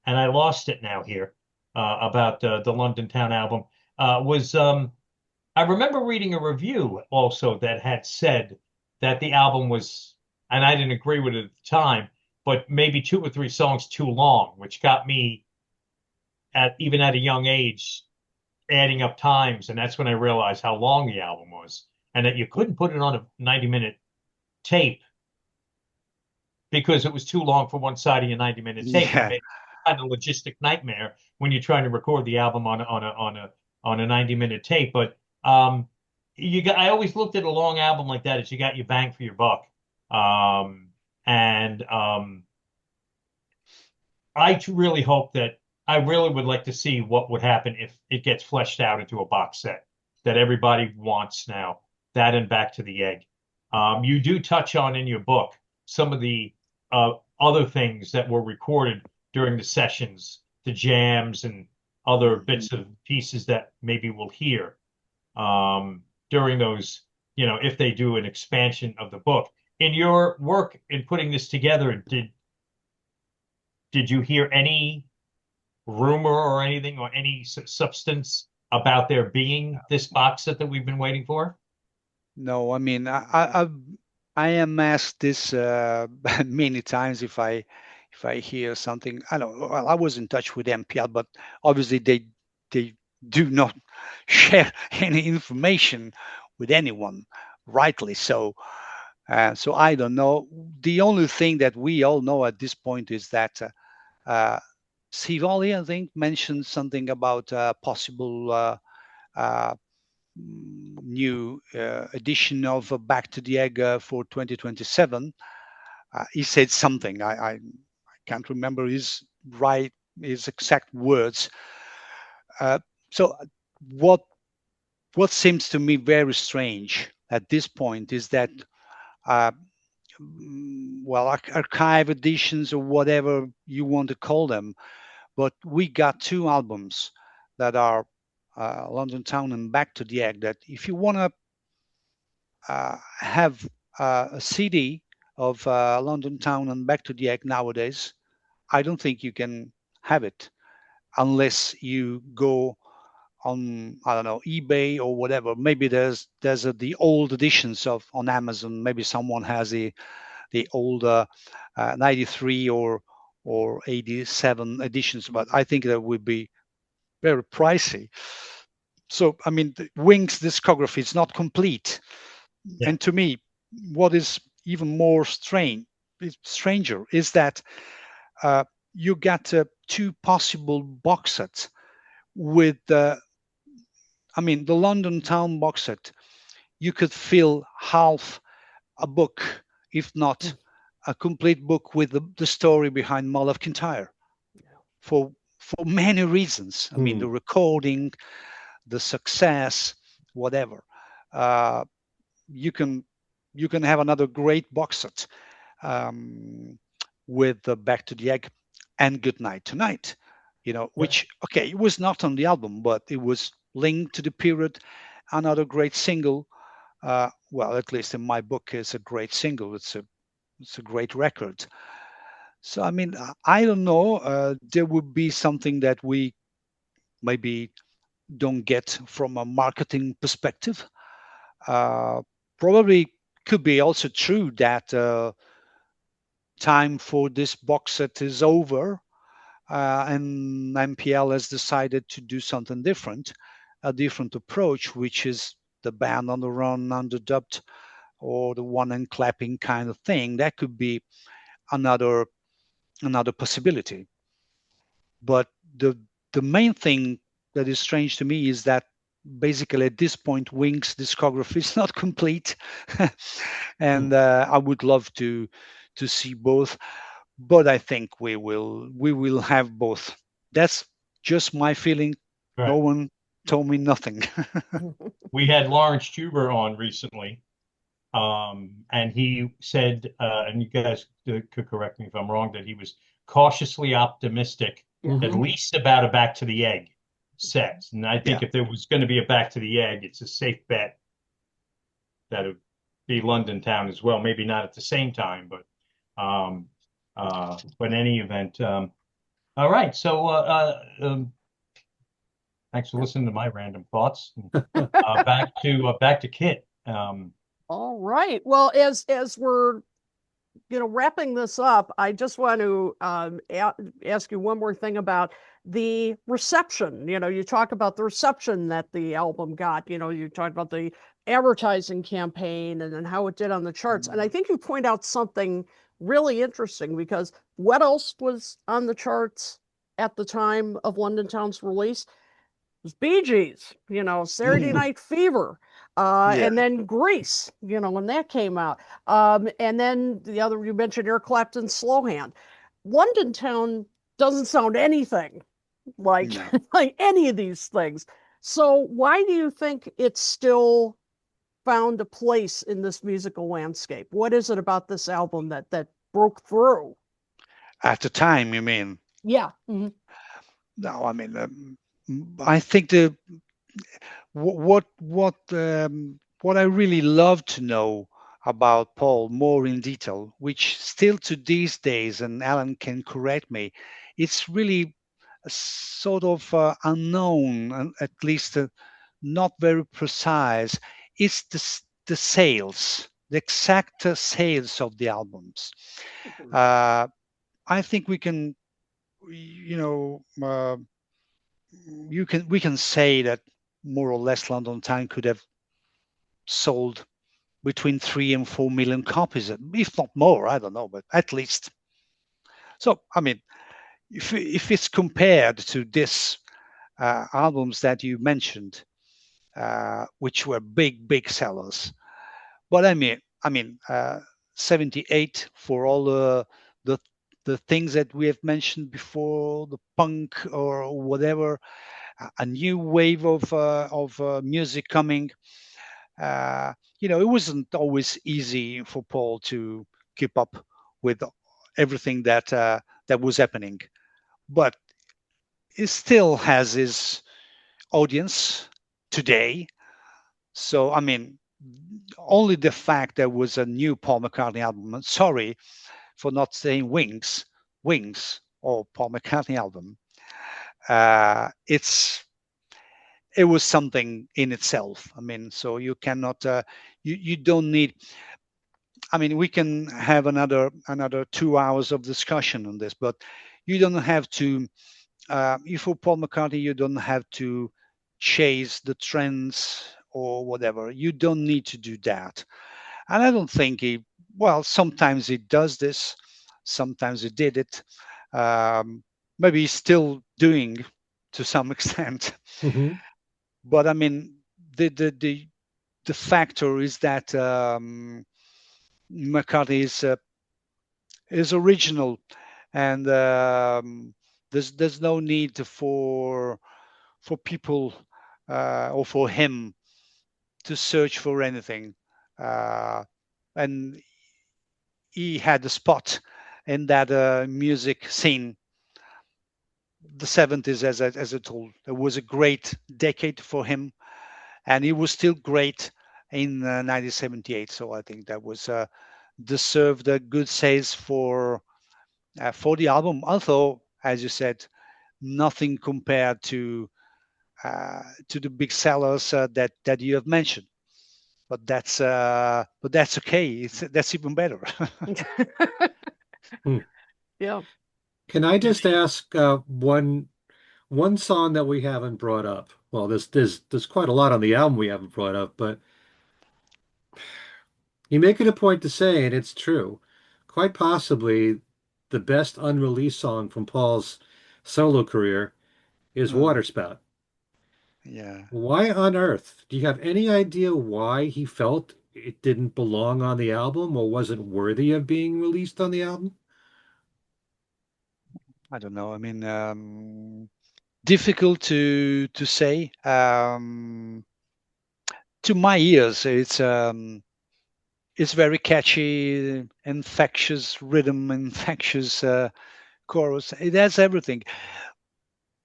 I lost it now here, about the London Town album, was I remember reading a review also that had said that the album was, and I didn't agree with it at the time, but maybe 2 or 3 songs too long, which got me even at a young age adding up times, and that's when I realized how long the album was, and that you couldn't put it on a 90-minute tape because it was too long for one side of your 90-minute tape. Yeah. It made kind of logistic nightmare when you're trying to record the album on a 90-minute tape. But I always looked at a long album like that as you got your bang for your buck. I really hope that I really would like to see what would happen if it gets fleshed out into a box set that everybody wants now, that and Back to the Egg. You do touch on in your book some of the other things that were recorded during the sessions, the jams and other bits of pieces that maybe we'll hear during those, if they do an expansion of the book. In your work in putting this together, did you hear any rumor or anything or any substance about there being this box set that we've been waiting for? No, I mean, I am asked this many times if I hear something. I don't know. Well, I was in touch with MPL, but obviously they do not share any information with anyone, rightly so. So I don't know. The only thing that we all know at this point is that Steve Ollie, I think, mentioned something about possible new edition of Back to the Egg for 2027. He said something. I can't remember his exact words. So what seems to me very strange at this point is that archive editions or whatever you want to call them, but we got 2 albums that are London Town and Back to the Egg, that if you want to have a CD of London Town and Back to the Egg nowadays, I don't think you can have it unless you go on, I don't know, eBay or whatever. Maybe there's the old editions on Amazon. Maybe someone has the old 93 or 87 editions, but I think that would be very pricey. So, I mean, the Wings discography is not complete. Yeah. And to me, what is even more stranger is that you got 2 possible box sets with the London Town box set. You could fill half a book, if not a complete book, with the story behind Mull of Kintyre, for many reasons. I mean, the recording, the success, whatever. You can have another great box set with the Back to the Egg and Good Night Tonight, which, okay, it was not on the album, but it was linked to the period. Another great single. Well, at least in my book, it's a great single. It's a great record. So, I mean, I don't know. There would be something that we maybe don't get from a marketing perspective. Probably could be also true that time for this box set is over, and MPL has decided to do something different, a different approach, which is the band on the run, underdubbed, or the one and clapping kind of thing. That could be another possibility. But the main thing that is strange to me is that basically at this point, Wings' discography is not complete, and I would love to see both, but I think we will have both. That's just my feeling. Right. No one told me nothing. We had Lawrence Juber on recently, and he said, and you guys could correct me if I'm wrong, that he was cautiously optimistic, at least about a Back to the Egg set. And I think if there was going to be a Back to the Egg, it's a safe bet that it would be London Town as well. Maybe not at the same time, but in any event. All right. So thanks for listening to my random thoughts. Back to Kit. All right. Well, as we're wrapping this up, I just want to ask you one more thing about the reception. You talk about the reception that the album got. You talked about the advertising campaign and then how it did on the charts. And I think you point out something really interesting, because what else was on the charts at the time of London Town's release? It was Bee Gees, Saturday Night Fever. And then Grease, when that came out. And then the other, you mentioned Eric Clapton's Slow Hand. London Town doesn't sound anything like like any of these things. So why do you think it's still found a place in this musical landscape? What is it about this album that broke through? At the time, you mean? Yeah. Mm-hmm. No, I mean, I think what I really love to know about Paul more in detail, which still to these days, and Allan can correct me, it's really sort of unknown, and at least not very precise. It's the sales, the exact sales of the albums. I think we can, we can say that more or less London Town could have sold between 3 and 4 million copies, if not more. I don't know, but at least. So, I mean, if it's compared to this albums that you mentioned, which were big sellers, but I mean, 78 for all the things that we have mentioned before, the punk or whatever, a new wave of music coming. It wasn't always easy for Paul to keep up with everything that was happening, but he still has his audience today. So I mean, only the fact there was a new Paul McCartney album. Sorry for not saying Wings or Paul McCartney album. It was something in itself. I mean, so you cannot, you don't need. I mean, we can have another 2 hours of discussion on this, but you don't have to. If for Paul McCartney, you don't have to chase the trends or whatever. You don't need to do that. And I don't think sometimes he does this, sometimes he did it. Maybe he's still doing to some extent. Mm-hmm. But I mean, the factor is that McCartney is original, and there's no need for people or for him to search for anything, and he had a spot in that music scene. The 70s, as I told, it was a great decade for him, and he was still great in 1978. So I think that was deserved a good sales for the album. Although, as you said, nothing compared to the big sellers that you have mentioned. But that's okay. That's even better. Yeah. Can I just ask one song that we haven't brought up? Well, there's quite a lot on the album we haven't brought up, but you make it a point to say, and it's true, quite possibly the best unreleased song from Paul's solo career is Waterspout. Yeah. Why on earth? Do you have any idea why he felt it didn't belong on the album or wasn't worthy of being released on the album? I don't know. I mean, difficult to say. To my ears, it's very catchy, infectious rhythm, infectious chorus. It has everything.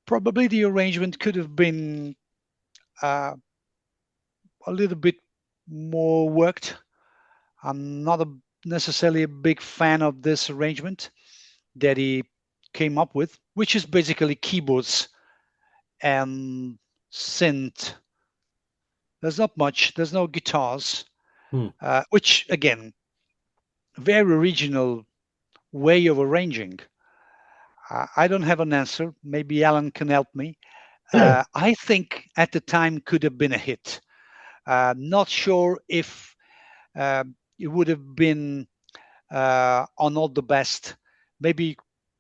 Probably the arrangement could have been a little bit more worked. I'm not necessarily a big fan of this arrangement that he came up with, which is basically keyboards and synth. There's not much. There's no guitars, which again, very original way of arranging. I don't have an answer. Maybe Alan can help me. I think at the time could have been a hit. Not sure if it would have been on All the Best. Maybe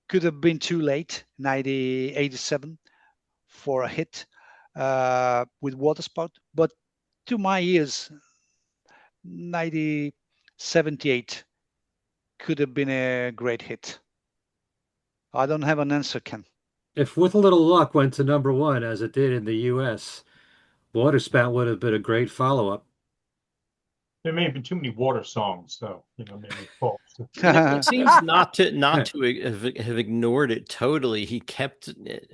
could have been too late, 1987, for a hit with Waterspout. But to my ears, 1978 could have been a great hit. I don't have an answer, Ken. If With a Little Luck went to #1 as it did in the US, Waterspout would have been a great follow-up. There may have been too many water songs, though. Maybe false. It seems not to have ignored it totally. He kept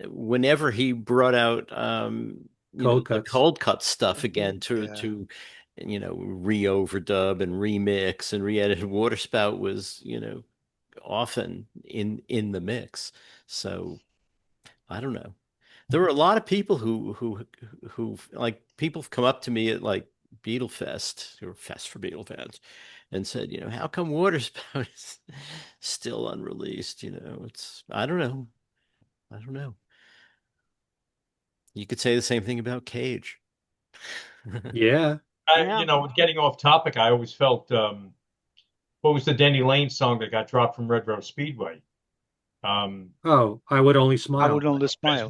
whenever he brought out the cold cut stuff again to re-overdub and remix and re-edit. Waterspout was often in the mix. So I don't know. There were a lot of people who like people have come up to me at like Beatle Fest or Fest for Beatle fans and said, how come Waterspout is still unreleased? I don't know. You could say the same thing about Cage. Yeah. Getting off topic, I always felt, what was the Denny Lane song that got dropped from Red Rose Speedway? I Would Only Smile. I Would Only Smile.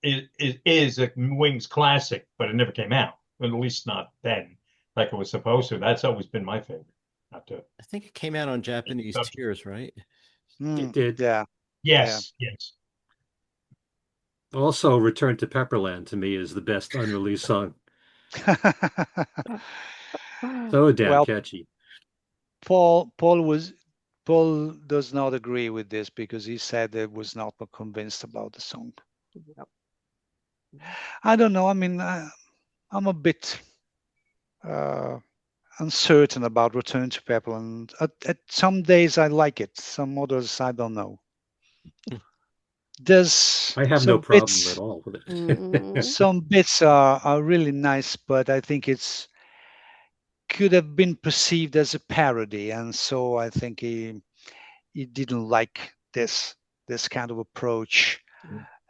Is a Wings classic, but it never came out. At least not then, like it was supposed to. That's always been my favorite. I think it came out on Japanese Tears, right? It did. Yeah. Yes. Yes. Also, Return to Pepperland to me is the best unreleased song. So damn catchy. Paul does not agree with this because he said he was not convinced about the song. Yep. I don't know. I mean, I'm a bit uncertain about Return to Pepperland. At some days I like it, some others I don't know. I have no problem at all with it. Some bits are really nice, but I think it's could have been perceived as a parody, and so I think he didn't like this kind of approach,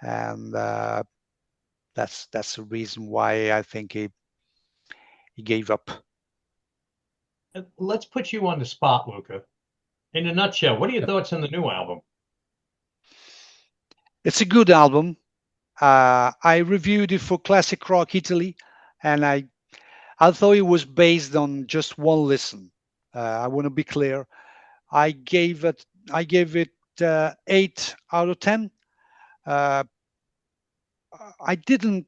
and that's the reason why I think he gave up. Let's put you on the spot, Luca. In a nutshell, what are your thoughts on the new album? It's a good album. I reviewed it for Classic Rock Italy, and I thought it was based on just one listen. I want to be clear. I gave it 8 out of 10. I didn't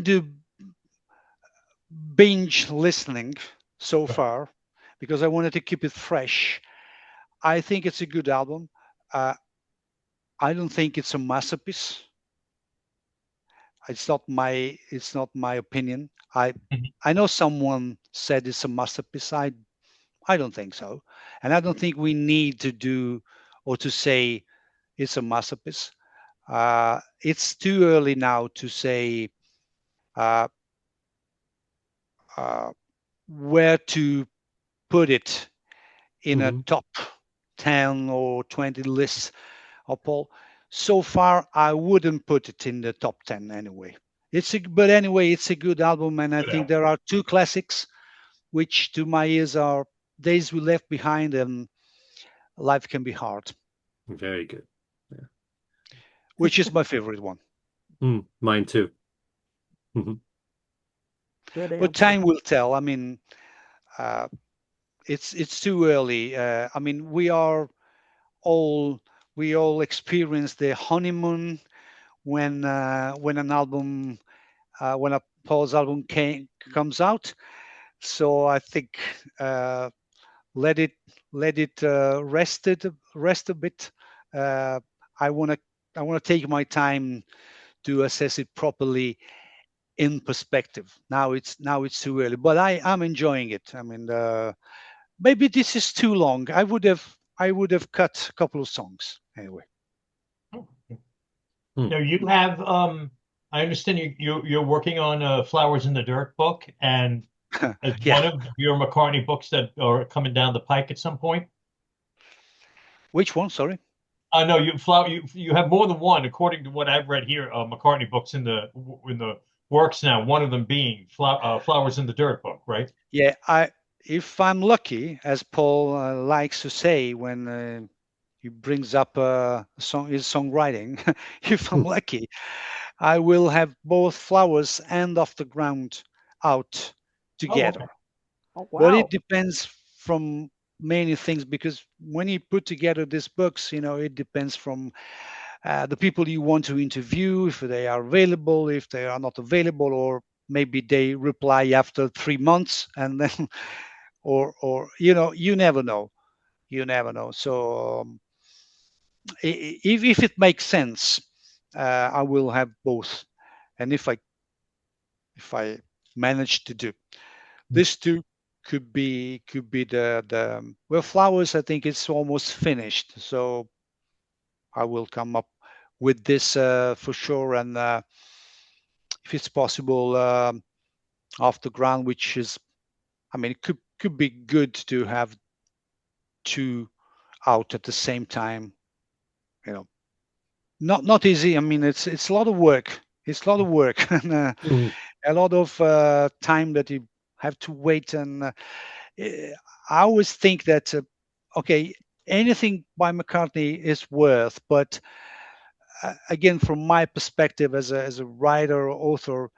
do binge listening so far because I wanted to keep it fresh. I think it's a good album. I don't think it's a masterpiece. It's not my opinion. I know someone said it's a masterpiece. I don't think so, and I don't think we need to do or to say it's a masterpiece. It's too early now to say where to put it in a top 10 or 20 list. Paul, so far I wouldn't put it in the top 10 anyway. But anyway, it's a good album, and I think there are 2 classics, which to my ears are Days We Left Behind and Life Can Be Hard. Very good. Yeah. Which is my favorite one. Mine too. But time will tell. I mean, it's too early. I mean, we are all we all experience the honeymoon when an album when a Paul's album comes out. So I think let it rest a bit. I want to take my time to assess it properly in perspective. Now it's too early, but I'm enjoying it. I mean, maybe this is too long. I would have cut a couple of songs anyway. Now you have I understand you're working on Flowers in the Dirt book, and as Yeah. one of your McCartney books that are coming down the pike at some point. Which one? Sorry. No, you have more than one, according to what I've read here. McCartney books in the works now. One of them being Flowers in the Dirt book, right? Yeah, if I'm lucky, as Paul likes to say when he brings up his songwriting, if I'm lucky, I will have both Flowers and Off the Ground out together. Oh, wow. But it depends from many things, because when you put together these books, it depends from the people you want to interview, if they are available, if they are not available, or maybe they reply after 3 months, and then or you never know. So if it makes sense, I will have both. And if I manage to do this two, could be the well, Flowers, I think it's almost finished, so I will come up with this for sure. And if it's possible, Off the Ground, which is, I mean, it could be good to have two out at the same time. Not easy. I mean, it's a lot of work. It's a lot of work and a lot of time that you have to wait. And I always think that okay, anything by McCartney is worth, but again, from my perspective as a writer or author,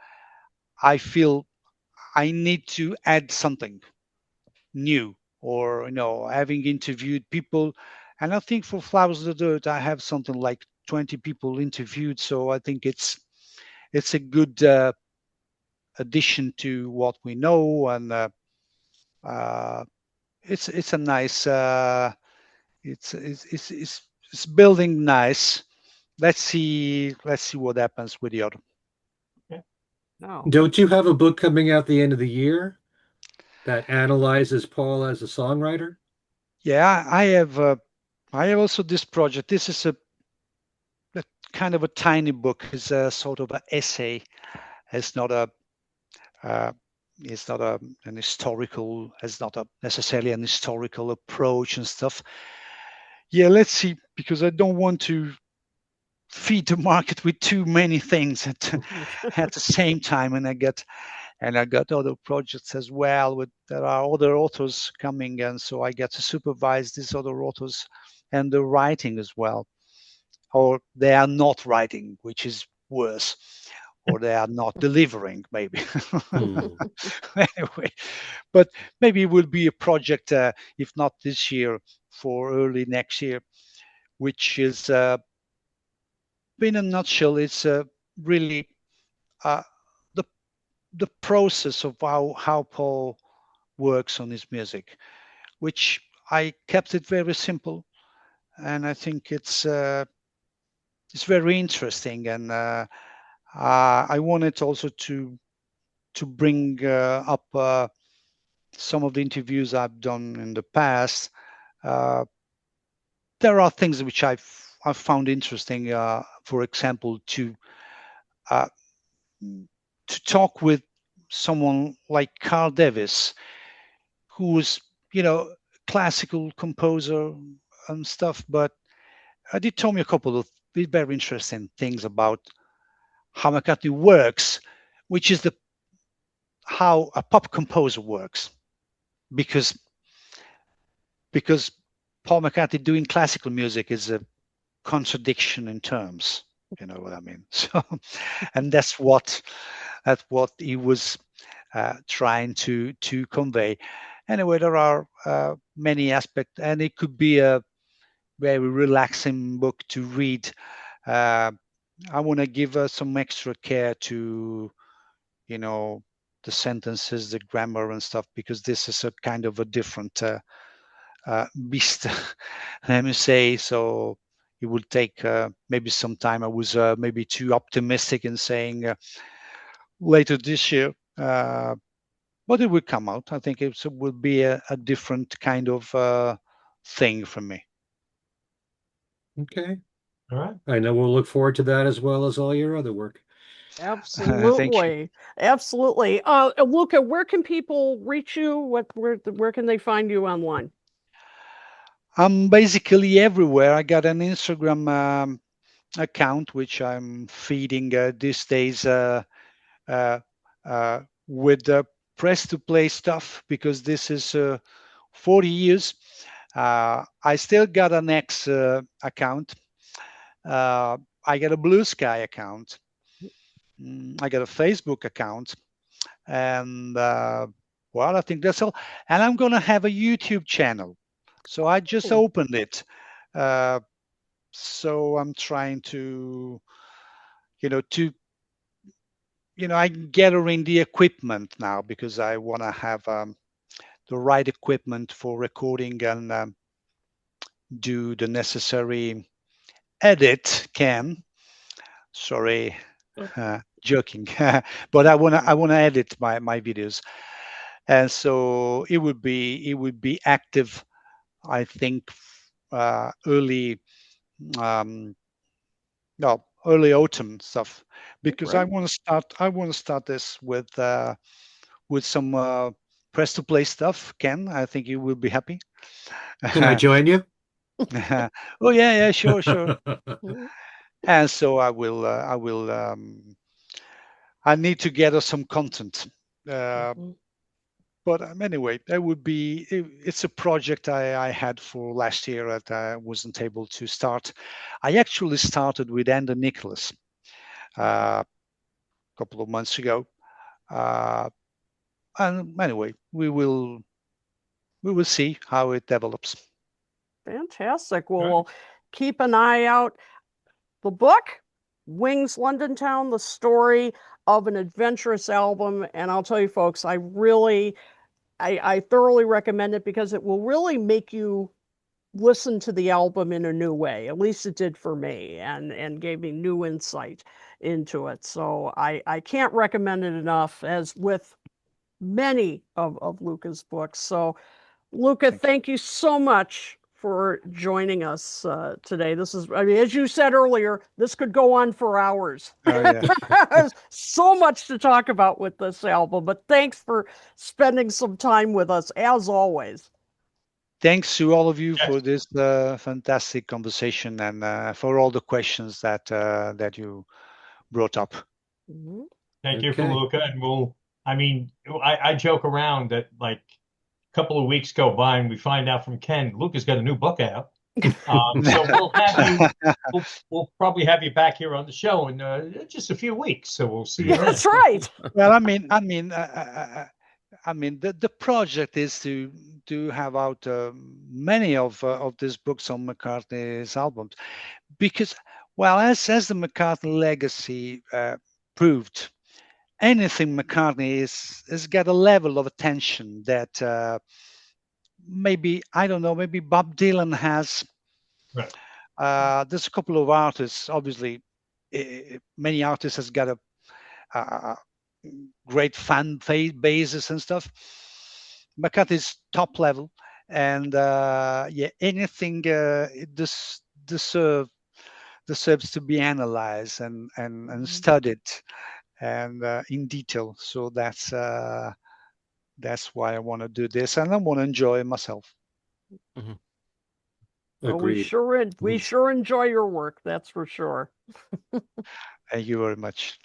I feel I need to add something new, or having interviewed people. And I think for Flowers of the Dirt, I have something like 20 people interviewed, so I think it's a good addition to what we know. And it's a nice it's building nice. Let's see what happens with the other. No. Don't you have a book coming out the end of the year that analyzes Paul as a songwriter? Yeah, I have also this project. This is a kind of a tiny book. It's a sort of an essay. It's not an historical. It's not necessarily an historical approach and stuff. Yeah, let's see, because I don't want to feed the market with too many things at the same time, and I got other projects as well. There are other authors coming, and so I get to supervise these other authors and the writing as well. Or they are not writing, which is worse, or they are not delivering, maybe. Anyway, but maybe it will be a project, if not this year, for early next year, which is, in a nutshell, it's really the process of how Paul works on his music, which I kept it very simple, and I think it's very interesting. And I wanted also to bring up some of the interviews I've done in the past. There are things which I've found interesting. For example, to talk with someone like Carl Davis, who was, classical composer and stuff, but he told me a couple of very interesting things about how McCartney works, which is how a pop composer works, because Paul McCartney doing classical music is a contradiction in terms. You know what I mean? So, and that's what he was trying to convey. Anyway, there are many aspects, and it could be a very relaxing book to read. I want to give some extra care to, the sentences, the grammar and stuff, because this is a kind of a different beast, let me say. So it will take maybe some time. I was maybe too optimistic in saying later this year, but it will come out. I think it will be a different kind of thing for me. Okay. All right. I know we'll look forward to that as well as all your other work. Absolutely. Absolutely. Luca, where can people reach you? Where can they find you online? I'm basically everywhere. I got an Instagram account which I'm feeding these days with press to play stuff, because this is 40 years. I still got an X account. I got a BlueSky account. I got a Facebook account. And well, I think that's all. And I'm going to have a YouTube channel. So I just opened it. So I'm trying to, I'm gathering the equipment now, because I want to have the right equipment for recording and do the necessary edit. Sorry, joking, but I want to edit my videos, and so it would be active, I think, early autumn stuff, because I want to start this with some press to play stuff. Ken, I think you will be happy. Can I join you? Oh yeah, sure. And so I need to gather some content. But anyway, it's a project I had for last year that I wasn't able to start. I actually started with Ender Nicholas a couple of months ago. And anyway, we will see how it develops. Fantastic. Well, we'll keep an eye out. The book, Wings London Town, the story of an adventurous album. And I'll tell you, folks, I thoroughly recommend it, because it will really make you listen to the album in a new way. At least it did for me, and gave me new insight into it. So I can't recommend it enough, as with many of Luca's books. So Luca, thank you so much for joining us today. This is, as you said earlier, this could go on for hours. Oh, yeah. There's so much to talk about with this album, but thanks for spending some time with us, as always. Thanks to all of you for this fantastic conversation, and for all the questions that you brought up. Thank you for Luca. And I joke around that, like, couple of weeks go by and we find out from Ken, Luca's got a new book out. So we'll probably have you back here on the show in just a few weeks. So we'll see you. That's right. Well, the project is to have out many of these books on McCartney's albums, because, well, as the McCartney legacy proved, anything McCartney has got a level of attention that maybe Bob Dylan has. Right. There's a couple of artists, obviously, many artists has got a great fan bases and stuff. McCartney's top level, and anything this deserves to be analyzed and studied and in detail. So that's why I want to do this, and I want to enjoy myself. Mm-hmm. Well, we sure enjoy your work, that's for sure. Thank you very much.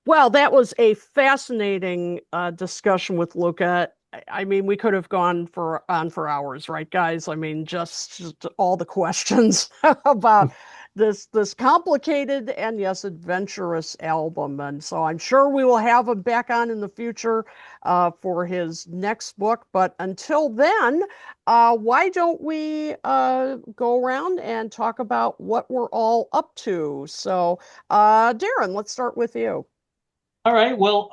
Well, that was a fascinating discussion with Luca. I mean, we could have gone on for hours, right, guys? I mean, just all the questions about this complicated and yes, adventurous album. And so I'm sure we will have him back on in the future for his next book. But until then, why don't we go around and talk about what we're all up to? So, Darren, let's start with you. All right. Well,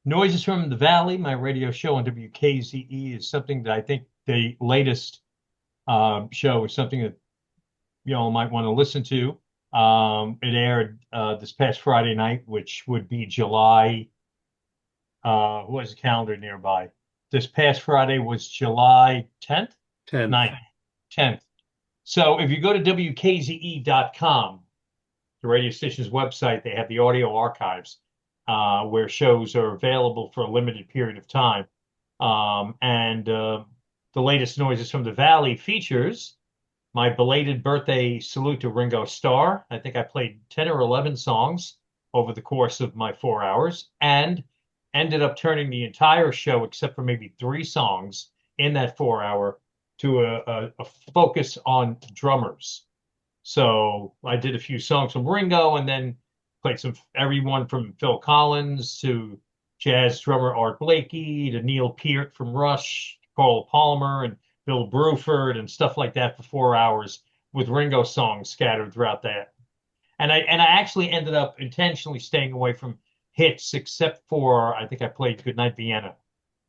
Noises from the Valley, my radio show on WKZE, is something that I think the latest show is something that you all might want to listen to. It aired this past Friday night, which would be July. Who has a calendar nearby? This past Friday was July 10th? 10th. 9th. 10th. So if you go to WKZE.com, the radio station's website, they have the audio archives where shows are available for a limited period of time. And the latest Noises from the Valley features my belated birthday salute to Ringo Starr. I think I played 10 or 11 songs over the course of my 4 hours and ended up turning the entire show, except for maybe 3 songs in that 4 hour, to a focus on drummers. So I did a few songs from Ringo and then played everyone from Phil Collins to jazz drummer Art Blakey to Neil Peart from Rush, Carl Palmer and Bill Bruford and stuff like that for 4 hours with Ringo songs scattered throughout that. And I actually ended up intentionally staying away from hits, except for I think I played Goodnight Vienna.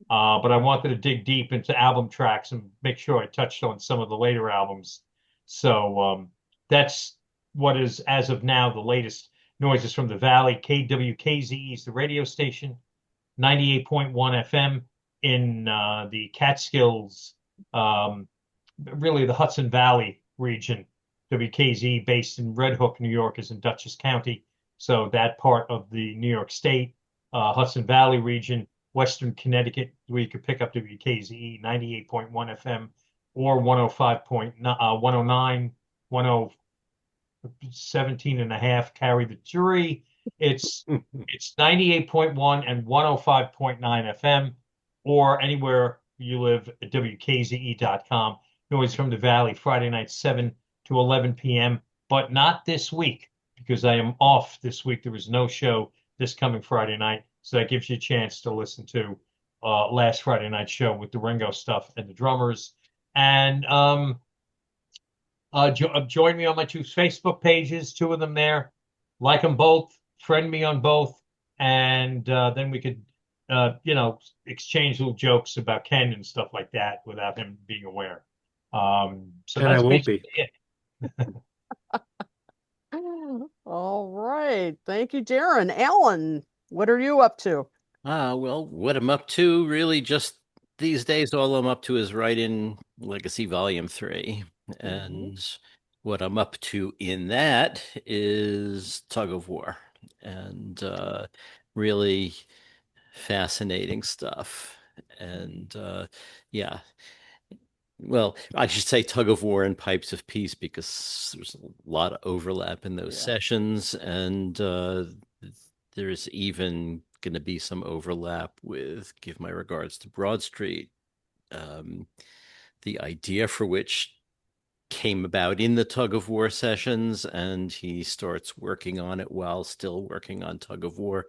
But I wanted to dig deep into album tracks and make sure I touched on some of the later albums. So that's what is, as of now, the latest Noises from the Valley. KWKZE is the radio station, 98.1 FM in the Catskills, really the Hudson Valley region. WKZE, based in Red Hook, New York, is in Dutchess County. So that part of the New York State, Hudson Valley region, Western Connecticut, where you could pick up WKZE 98.1 FM or 105.109, 17 and a half, carry the jury. It's 98.1 and 105.9 FM, or anywhere you live at WKZE.com. Noise from the Valley, Friday night, 7 to 11 p.m., but not this week because I am off this week. There was no show this coming Friday night. So that gives you a chance to listen to last Friday night show with the Ringo stuff and the drummers. And join me on my 2 Facebook pages, 2 of them there. Like them both, friend me on both, and then we could, exchange little jokes about Ken and stuff like that without him being aware. So And that's I won't be. it. All right. Thank you, Darren. Allan, what are you up to? Well, what I'm up to really just these days, all I'm up to is writing Legacy Volume 3. And what I'm up to in that is Tug of War and really fascinating stuff. And yeah. Well, I should say Tug of War and Pipes of Peace because there's a lot of overlap in those sessions, and there's even going to be some overlap with Give My Regards to Broad Street, the idea for which came about in the Tug of War sessions, and he starts working on it while still working on Tug of War,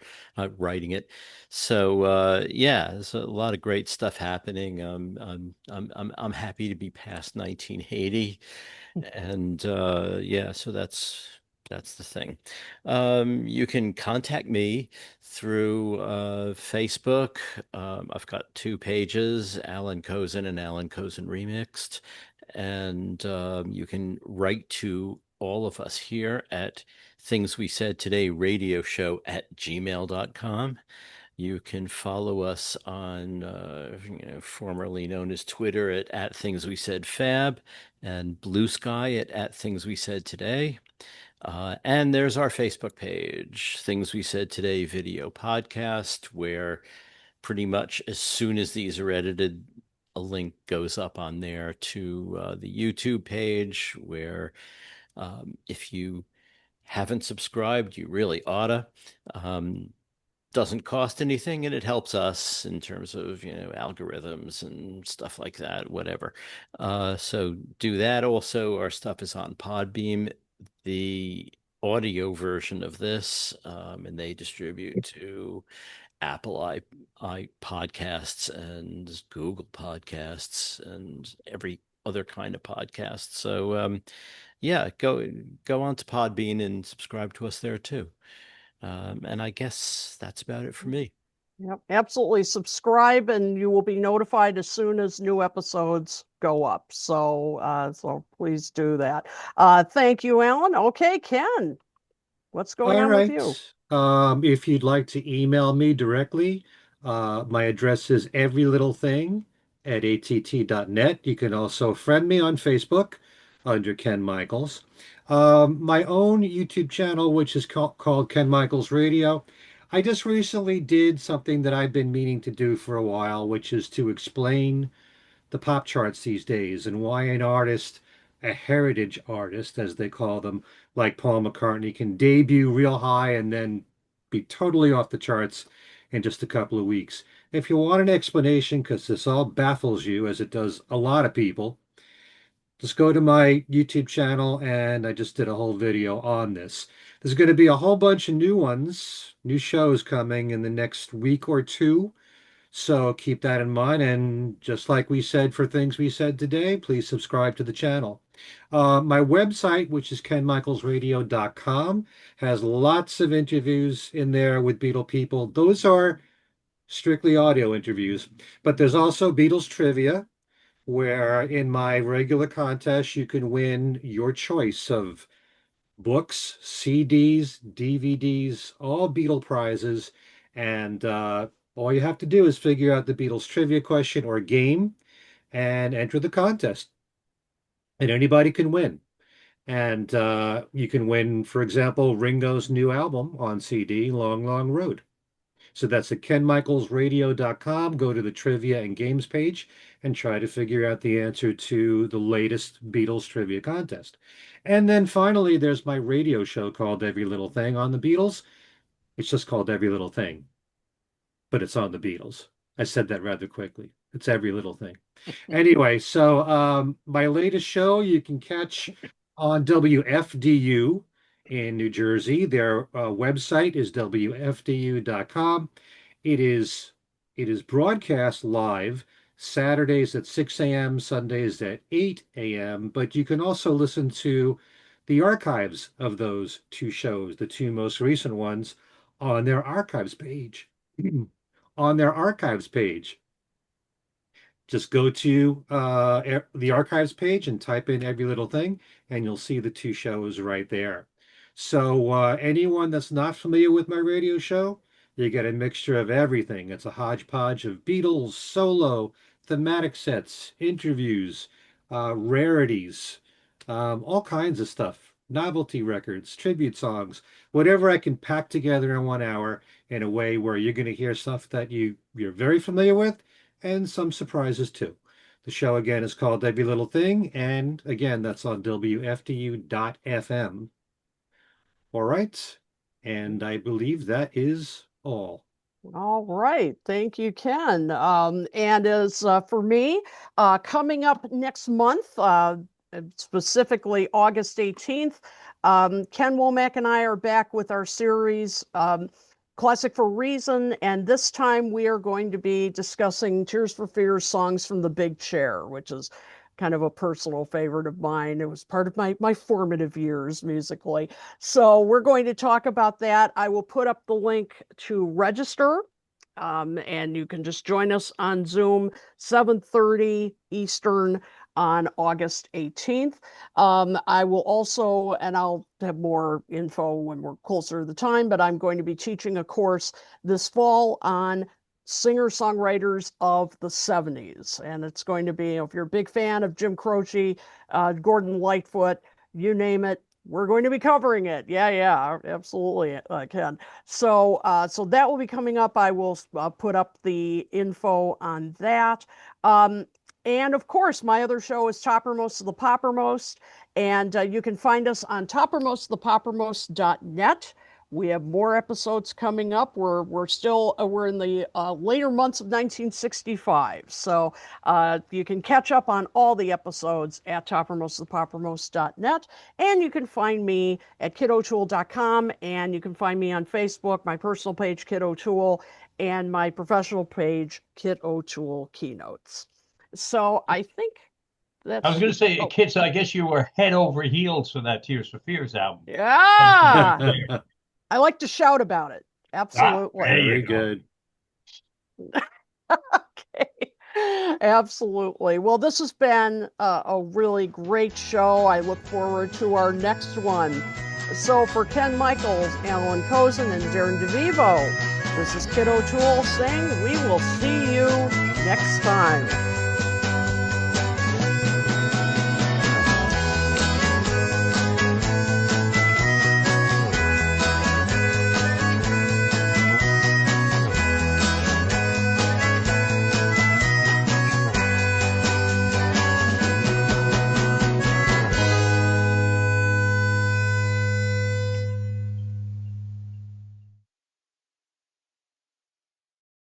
writing it. So yeah, there's a lot of great stuff happening. I'm happy to be past 1980, and yeah, so that's the thing. You can contact me through Facebook. I've got 2 pages, Allan Kozinn and Allan Kozinn Remixed. And you can write to all of us here at Things We Said Today radio show at gmail.com. You can follow us on formerly known as Twitter at Things We Said Fab and BlueSky at Things We Said Today. And there's our Facebook page, Things We Said Today video podcast, where pretty much as soon as these are edited, a link goes up on there to the YouTube page where if you haven't subscribed, you really oughta. doesn't cost anything, and it helps us in terms of, algorithms and stuff like that, whatever. So do that. Also, our stuff is on Podbeam, the audio version of this, and they distribute to Apple i podcasts and Google podcasts and every other kind of podcast. So yeah, go on to Podbean and subscribe to us there too. And I guess that's about it for me. Yep, absolutely. Subscribe, and you will be notified as soon as new episodes go up. So please do that. Thank you, Allan. Okay, Ken, what's going All on with you? right. If you'd like to email me directly, my address is everylittlething@att.net. You can also friend me on Facebook under Ken Michaels. My own YouTube channel, which is called Ken Michaels Radio. I just recently did something that I've been meaning to do for a while, which is to explain the pop charts these days and why an artist, a heritage artist, as they call them, like Paul McCartney, can debut real high and then be totally off the charts in just a couple of weeks. If you want an explanation, because this all baffles you, as it does a lot of people, just go to my YouTube channel and I just did a whole video on this. There's going to be a whole bunch of new ones, new shows coming in the next week or two. So keep that in mind. And just like we said for things we said today, please subscribe to the channel. My website, which is kenmichaelsradio.com, has lots of interviews in there with Beatle people. Those are strictly audio interviews, but there's also Beatles trivia, where in my regular contest, you can win your choice of books, CDs, DVDs, all Beatle prizes. And all you have to do is figure out the Beatles trivia question or game and enter the contest. And anybody can win. And you can win, for example, Ringo's new album on CD, Long, Long Road. So that's at kenmichaelsradio.com. Go to the trivia and games page and try to figure out the answer to the latest Beatles trivia contest. And then finally, there's my radio show called Every Little Thing on the Beatles. It's just called Every Little Thing, but it's on the Beatles. I said that rather quickly. It's Every Little Thing. Anyway, so my latest show you can catch on WFDU in New Jersey. Their website is wfdu.com. It is broadcast live Saturdays at 6 a.m., Sundays at 8 a.m., but you can also listen to the archives of those two shows, the two most recent ones, on their archives page. On their archives page. Just go to the archives page and type in Every Little Thing, and you'll see the two shows right there. So anyone that's not familiar with my radio show, you get a mixture of everything. It's a hodgepodge of Beatles, solo, thematic sets, interviews, rarities, all kinds of stuff, novelty records, tribute songs, whatever I can pack together in 1 hour in a way where you're going to hear stuff that you're very familiar with and some surprises too. The show again is called Every Little Thing, and again, that's on WFDU.FM. All right, and I believe that is all. All right. Thank you, Ken. And as for me, coming up next month, specifically August 18th, Ken Womack and I are back with our series, Classic for Reason, and this time we are going to be discussing Tears for Fears songs from The Big Chair, which is kind of a personal favorite of mine. It was part of my formative years musically. So we're going to talk about that. I will put up the link to register, and you can just join us on Zoom, 7:30 Eastern on August 18th. I will also, and I'll have more info when we're closer to the time, but I'm going to be teaching a course this fall on singer-songwriters of the 70s. And it's going to be, if you're a big fan of Jim Croce, Gordon Lightfoot, you name it, we're going to be covering it. Yeah, absolutely, Ken. So that will be coming up. I will put up the info on that. And of course, my other show is Toppermost of the Poppermost, and you can find us on toppermostofthepoppermost.net We have more episodes coming up. We're in the later months of 1965, so you can catch up on all the episodes at toppermostofthepoppermost.net, and you can find me at kidotoole.com, and you can find me on Facebook, my personal page Kid O'Toole, and my professional page Kid O'Toole Keynotes. So I think that's. I was going to say, Kid, so I guess you were head over heels for that Tears for Fears album. Yeah. I like to shout about it. Absolutely. Very good. Okay. Absolutely. Well, this has been a really great show. I look forward to our next one. So for Ken Michaels, Allan Kozinn, and Darren DeVivo, this is Kid O'Toole saying we will see you next time.